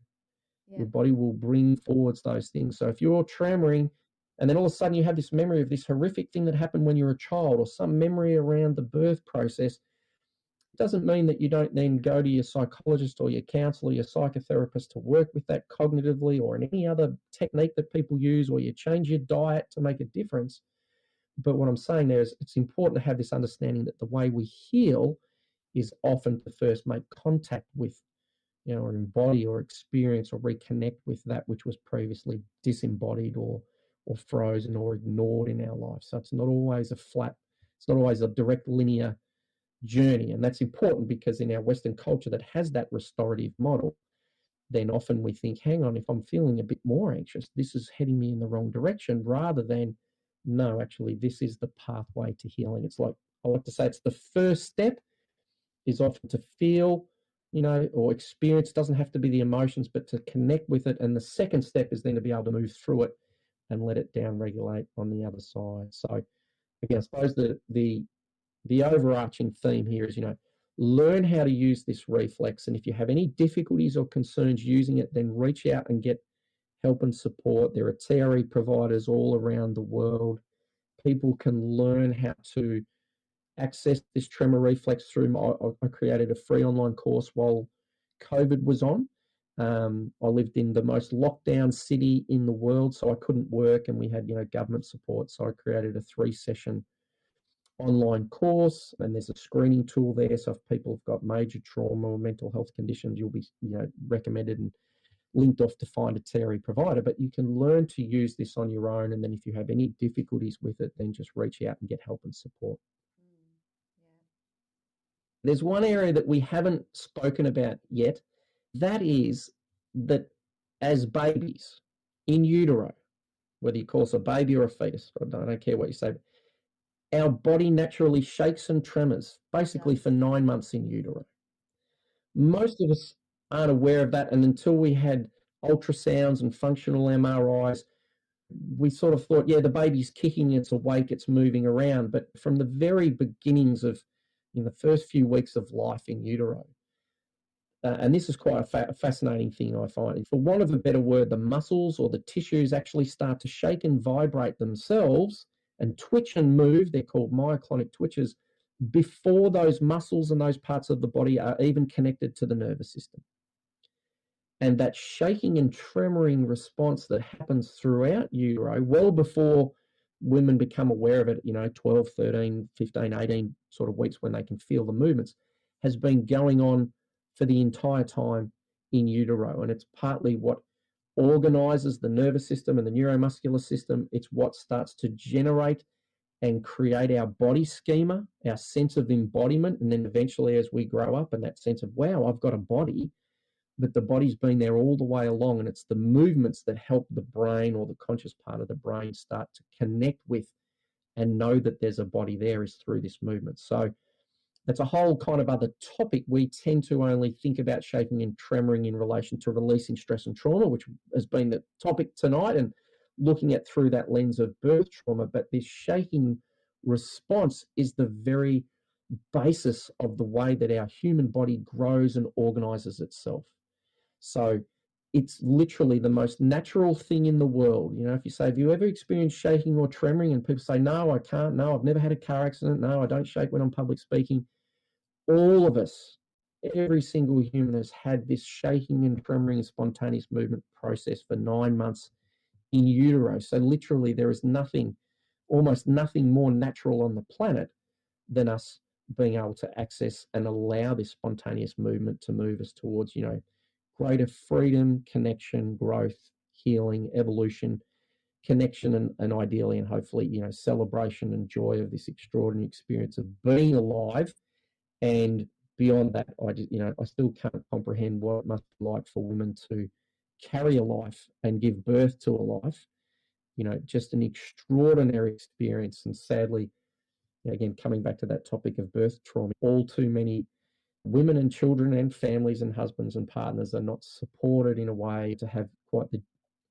Yeah. Your body will bring forwards those things. So if you're tremoring and then all of a sudden you have this memory of this horrific thing that happened when you were a child, or some memory around the birth process, it doesn't mean that you don't then go to your psychologist or your counselor, your psychotherapist to work with that cognitively, or in any other technique that people use, or you change your diet to make a difference. But what I'm saying there is it's important to have this understanding that the way we heal is often to first make contact with, you know, or embody or experience or reconnect with that which was previously disembodied or frozen or ignored in our life. So it's not always it's not always a direct linear journey. And that's important because in our Western culture that has that restorative model, then often we think, hang on, if I'm feeling a bit more anxious, this is heading me in the wrong direction, rather than, no, actually, this is the pathway to healing. It's like, I like to say, it's the first step is often to feel, or experience. Doesn't have to be the emotions, but to connect with it. And the second step is then to be able to move through it and let it down regulate on the other side. So again, I suppose the overarching theme here is, learn how to use this reflex. And if you have any difficulties or concerns using it, then reach out and get help and support. There are TRE providers all around the world. People can learn how to access this tremor reflex through. I created a free online course while COVID was on. I lived in the most lockdown city in the world, so I couldn't work, and we had government support. So I created a 3-session online course, and there's a screening tool there. So if people have got major trauma or mental health conditions, you'll be recommended and linked off to find a TRE provider. But you can learn to use this on your own, and then if you have any difficulties with it, then just reach out and get help and support. There's one area that we haven't spoken about yet. That is that as babies in utero, whether you call us a baby or a fetus, I don't care what you say, our body naturally shakes and tremors, basically for 9 months in utero. Most of us aren't aware of that, and until we had ultrasounds and functional MRIs, we sort of thought, yeah, the baby's kicking, it's awake, it's moving around. But from the very beginnings of, in the first few weeks of life in utero, and this is quite a fascinating thing I find, for want of a better word, the muscles or the tissues actually start to shake and vibrate themselves and twitch and move. They're called myoclonic twitches before those muscles and those parts of the body are even connected to the nervous system. And that shaking and tremoring response that happens throughout utero, well before women become aware of it, 12, 13, 15, 18 sort of weeks when they can feel the movements, has been going on for the entire time in utero. And it's partly what organizes the nervous system and the neuromuscular system. It's what starts to generate and create our body schema, our sense of embodiment. And then eventually as we grow up, and that sense of, wow, I've got a body, but the body's been there all the way along, and it's the movements that help the brain or the conscious part of the brain start to connect with and know that there's a body there is through this movement. So that's a whole kind of other topic. We tend to only think about shaking and tremoring in relation to releasing stress and trauma, which has been the topic tonight, and looking at through that lens of birth trauma. But this shaking response is the very basis of the way that our human body grows and organizes itself. So it's literally the most natural thing in the world. If you say, have you ever experienced shaking or tremoring? And people say, no, I can't. No, I've never had a car accident. No, I don't shake when I'm public speaking. All of us, every single human has had this shaking and tremoring and spontaneous movement process for 9 months in utero. So literally there is nothing, almost nothing more natural on the planet than us being able to access and allow this spontaneous movement to move us towards, greater freedom, connection, growth, healing, evolution, connection, and ideally and hopefully, celebration and joy of this extraordinary experience of being alive. And beyond that, I still can't comprehend what it must be like for women to carry a life and give birth to a life. Just an extraordinary experience. And sadly, again, coming back to that topic of birth trauma, all too many women and children and families and husbands and partners are not supported in a way to have quite the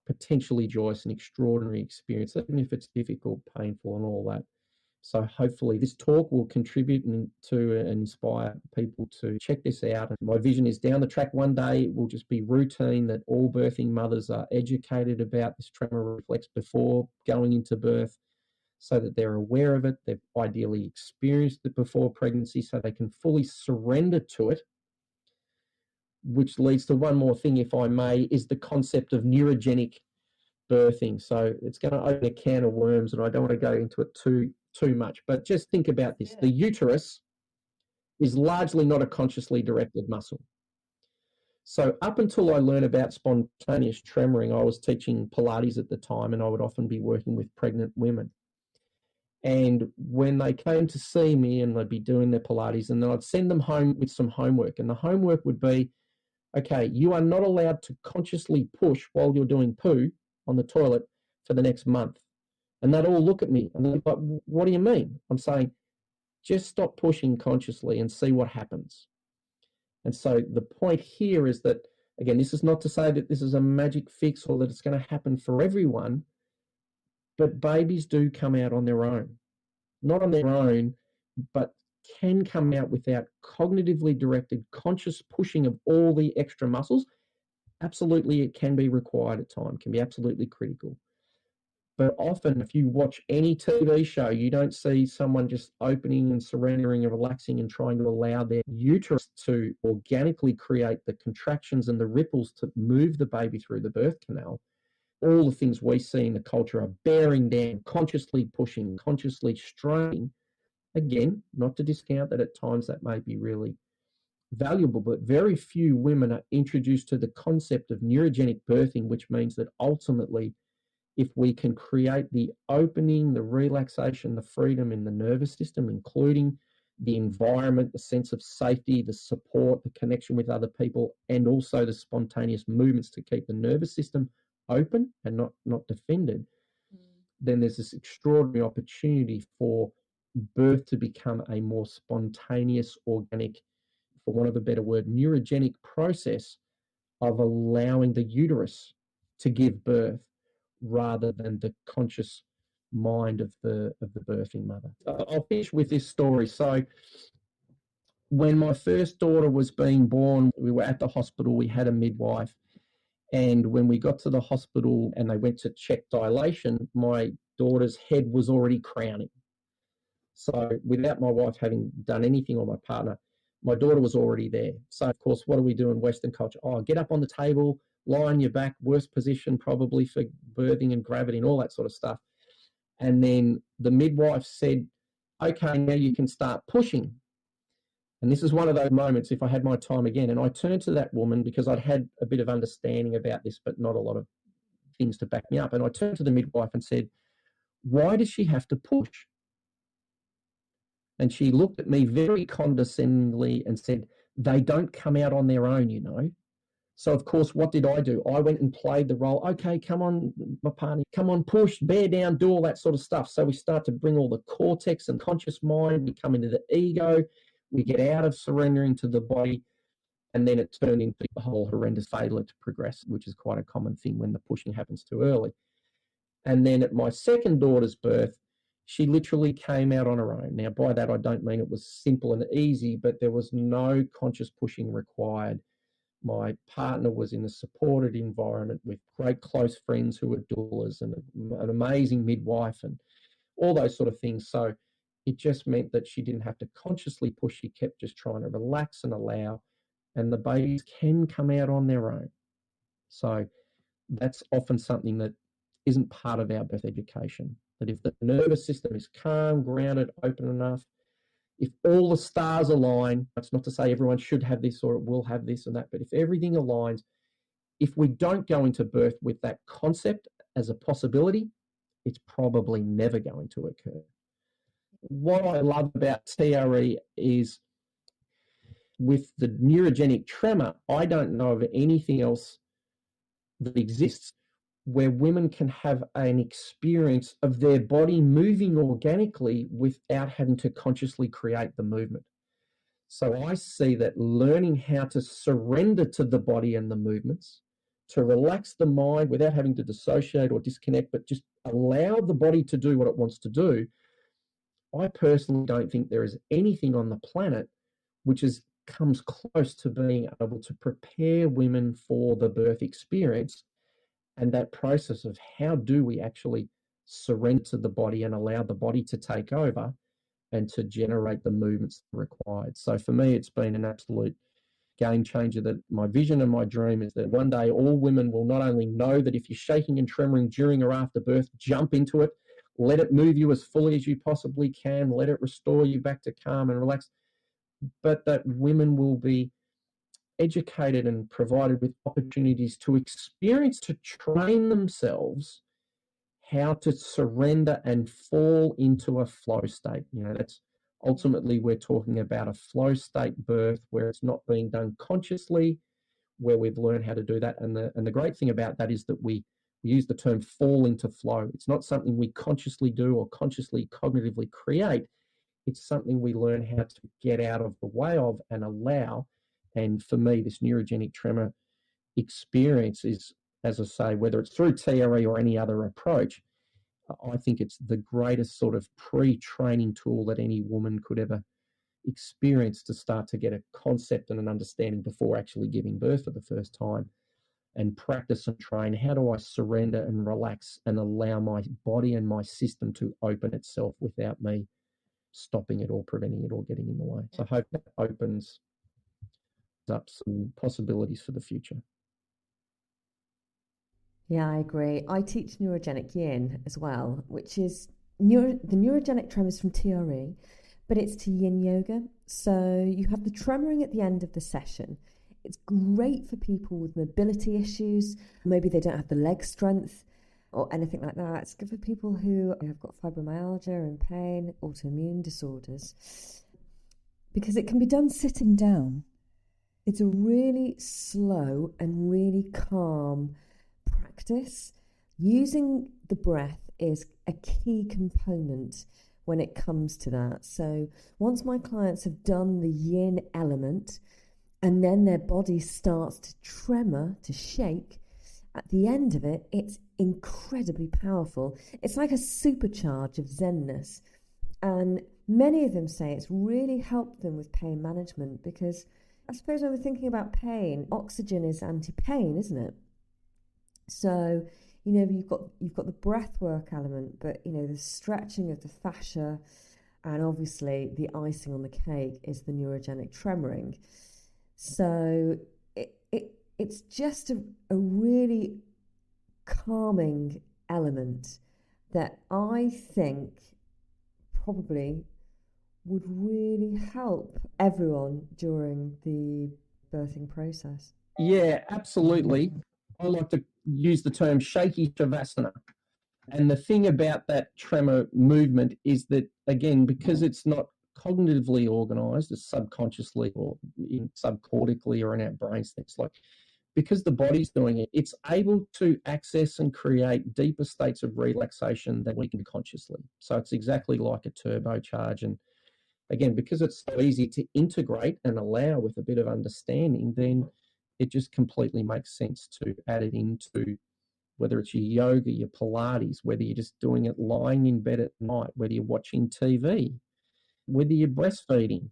potentially joyous and extraordinary experience, even if it's difficult, painful, and all that. So hopefully this talk will contribute to and inspire people to check this out. And my vision is down the track one day, it will just be routine that all birthing mothers are educated about this tremor reflex before going into birth, so that they're aware of it. They've ideally experienced it before pregnancy, so they can fully surrender to it, which leads to one more thing, if I may, is the concept of neurogenic birthing. So it's going to open a can of worms, and I don't want to go into it too much, but just think about this. The uterus is largely not a consciously directed muscle. So up until I learned about spontaneous tremoring, I was teaching Pilates at the time, and I would often be working with pregnant women. And when they came to see me, and they'd be doing their Pilates, and then I'd send them home with some homework. And the homework would be, okay, you are not allowed to consciously push while you're doing poo on the toilet for the next month. And they'd all look at me and they're like, what do you mean? I'm saying, just stop pushing consciously and see what happens. And so the point here is that, again, this is not to say that this is a magic fix or that it's going to happen for everyone, but babies do come out on their own. Not on their own, but can come out without cognitively directed, conscious pushing of all the extra muscles. Absolutely, it can be required at times, can be absolutely critical. But often, if you watch any TV show, you don't see someone just opening and surrendering and relaxing and trying to allow their uterus to organically create the contractions and the ripples to move the baby through the birth canal. All the things we see in the culture are bearing down, consciously pushing, consciously straining. Again, not to discount that at times that may be really valuable, but very few women are introduced to the concept of neurogenic birthing, which means that ultimately, if we can create the opening, the relaxation, the freedom in the nervous system, including the environment, the sense of safety, the support, the connection with other people, and also the spontaneous movements to keep the nervous system open and not defended, then there's this extraordinary opportunity for birth to become a more spontaneous, organic, for want of a better word, neurogenic process of allowing the uterus to give birth rather than the conscious mind of the birthing mother. I'll finish with this story. So when my first daughter was being born, we were at the hospital, we had a midwife, and when we got to the hospital and they went to check dilation, my daughter's head was already crowning. So without my wife having done anything, or my partner, my daughter was already there. So of course, what do we do in Western culture? Oh, get up on the table, lie on your back, worst position probably for birthing and gravity and all that sort of stuff. And then the midwife said, okay, now you can start pushing. And this is one of those moments, if I had my time again, and I turned to that woman because I'd had a bit of understanding about this, but not a lot of things to back me up. And I turned to the midwife and said, why does she have to push? And she looked at me very condescendingly and said, they don't come out on their own, you know. So, of course, what did I do? I went and played the role. Okay, come on, my partner, come on, push, bear down, do all that sort of stuff. So we start to bring all the cortex and conscious mind. We come into the ego. We get out of surrendering to the body. And then it turned into the whole horrendous failure to progress, which is quite a common thing when the pushing happens too early. And then at my second daughter's birth, she literally came out on her own. Now, by that, I don't mean it was simple and easy, but there was no conscious pushing required. My partner was in a supported environment with great close friends who were doulas and an amazing midwife and all those sort of things. So it just meant that she didn't have to consciously push. She kept just trying to relax and allow, and the babies can come out on their own. So that's often something that isn't part of our birth education, that if the nervous system is calm, grounded, open enough, if all the stars align, that's not to say everyone should have this or it will have this and that, but if everything aligns, if we don't go into birth with that concept as a possibility, it's probably never going to occur. What I love about TRE is with the neurogenic tremor, I don't know of anything else that exists where women can have an experience of their body moving organically without having to consciously create the movement. So I see that learning how to surrender to the body and the movements, to relax the mind without having to dissociate or disconnect, but just allow the body to do what it wants to do. I personally don't think there is anything on the planet which comes close to being able to prepare women for the birth experience. And that process of how do we actually surrender to the body and allow the body to take over and to generate the movements required. So for me, it's been an absolute game changer. That my vision and my dream is that one day all women will not only know that if you're shaking and tremoring during or after birth, jump into it, let it move you as fully as you possibly can, let it restore you back to calm and relax, but that women will be educated and provided with opportunities to experience, to train themselves how to surrender and fall into a flow state. You know, that's ultimately we're talking about a flow state birth where it's not being done consciously, where we've learned how to do that. And the great thing about that is that we use the term fall into flow. It's not something we consciously do or consciously cognitively create. It's something we learn how to get out of the way of and allow. And for me, this neurogenic tremor experience is, as I say, whether it's through TRE or any other approach, I think it's the greatest sort of pre-training tool that any woman could ever experience to start to get a concept and an understanding before actually giving birth for the first time, and practice and train. How do I surrender and relax and allow my body and my system to open itself without me stopping it or preventing it or getting in the way? So I hope that opens up some possibilities for the future. Yeah, I agree. I teach Neurogenic Yin as well, which is the neurogenic tremors from TRE, but it's to Yin yoga. So you have the tremoring at the end of the session. It's great for people with mobility issues. Maybe they don't have the leg strength or anything like that. It's good for people who have got fibromyalgia and pain, autoimmune disorders, because it can be done sitting down. It's a really slow and really calm practice. Using the breath is a key component when it comes to that. So once my clients have done the yin element and then their body starts to tremor, to shake, at the end of it, it's incredibly powerful. It's like a supercharge of zenness. And many of them say it's really helped them with pain management, because I suppose when we're thinking about pain, oxygen is anti-pain, isn't it? So, you've got the breath work element, but, the stretching of the fascia, and obviously the icing on the cake is the neurogenic tremoring. So it's just a really calming element that I think probably would really help everyone during the birthing process. Yeah, absolutely. I like to use the term shaky shavasana. And the thing about that tremor movement is that, again, because it's not cognitively organized, it's subconsciously or subcortically or in our brains, things like, because the body's doing it, it's able to access and create deeper states of relaxation than we can consciously. So it's exactly like a turbocharge. And again, because it's so easy to integrate and allow with a bit of understanding, then it just completely makes sense to add it into whether it's your yoga, your Pilates, whether you're just doing it lying in bed at night, whether you're watching TV, whether you're breastfeeding.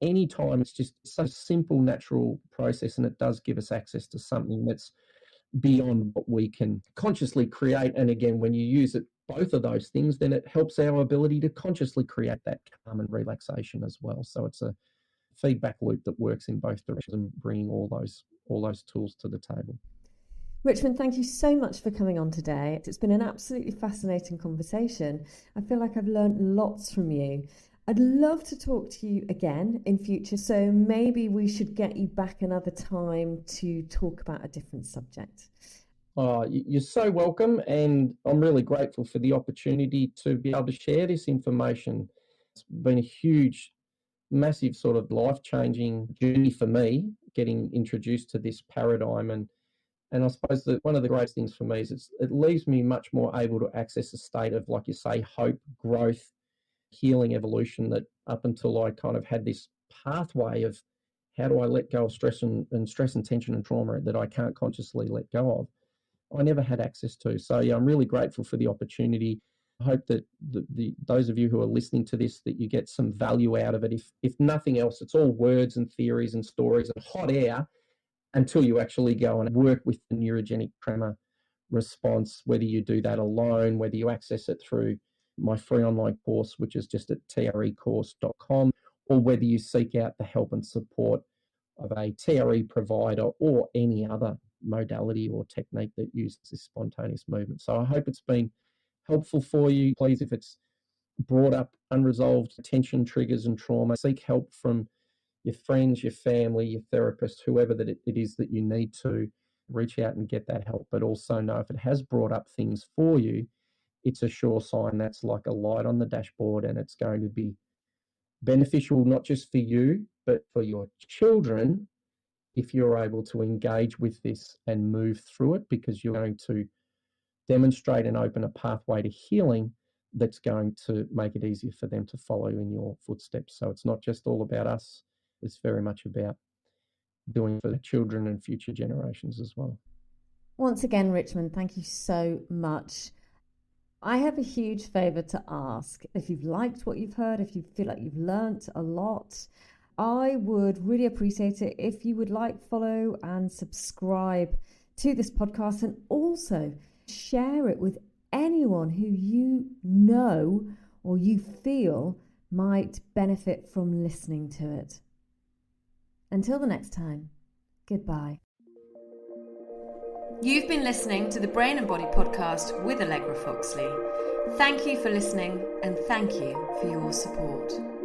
Anytime, it's just such a simple, natural process, and it does give us access to something that's beyond what we can consciously create. And again, when you use it, both of those things, then it helps our ability to consciously create that calm and relaxation as well. So it's a feedback loop that works in both directions and bringing all those tools to the table. Richmond, thank you so much for coming on today. It's been an absolutely fascinating conversation. I feel like I've learned lots from you. I'd love to talk to you again in future, so maybe we should get you back another time to talk about a different subject. Oh, you're so welcome, and I'm really grateful for the opportunity to be able to share this information. It's been a huge, massive sort of life-changing journey for me, getting introduced to this paradigm. And I suppose that one of the greatest things for me is it leaves me much more able to access a state of, like you say, hope, growth, healing, evolution, that up until I kind of had this pathway of how do I let go of stress and tension and trauma that I can't consciously let go of, I never had access to. So yeah, I'm really grateful for the opportunity. I hope that those of you who are listening to this, that you get some value out of it. If nothing else, it's all words and theories and stories and hot air until you actually go and work with the neurogenic tremor response, whether you do that alone, whether you access it through my free online course, which is just at trecourse.com, or whether you seek out the help and support of a TRE provider or any other modality or technique that uses this spontaneous movement. So I hope it's been helpful for you. Please, if it's brought up unresolved tension, triggers and trauma, seek help from your friends, your family, your therapist, whoever that it is that you need to reach out and get that help. But also know if it has brought up things for you, it's a sure sign that's like a light on the dashboard, and it's going to be beneficial not just for you, but for your children if you're able to engage with this and move through it, because you're going to demonstrate and open a pathway to healing that's going to make it easier for them to follow in your footsteps. So it's not just all about us, it's very much about doing for the children and future generations as well. Once again, Richmond, thank you so much. I have a huge favour to ask. If you've liked what you've heard, if you feel like you've learnt a lot, I would really appreciate it if you would like, follow and subscribe to this podcast, and also share it with anyone who you know or you feel might benefit from listening to it. Until the next time, goodbye. You've been listening to the Brain and Body podcast with Allegra Foxley. Thank you for listening, and thank you for your support.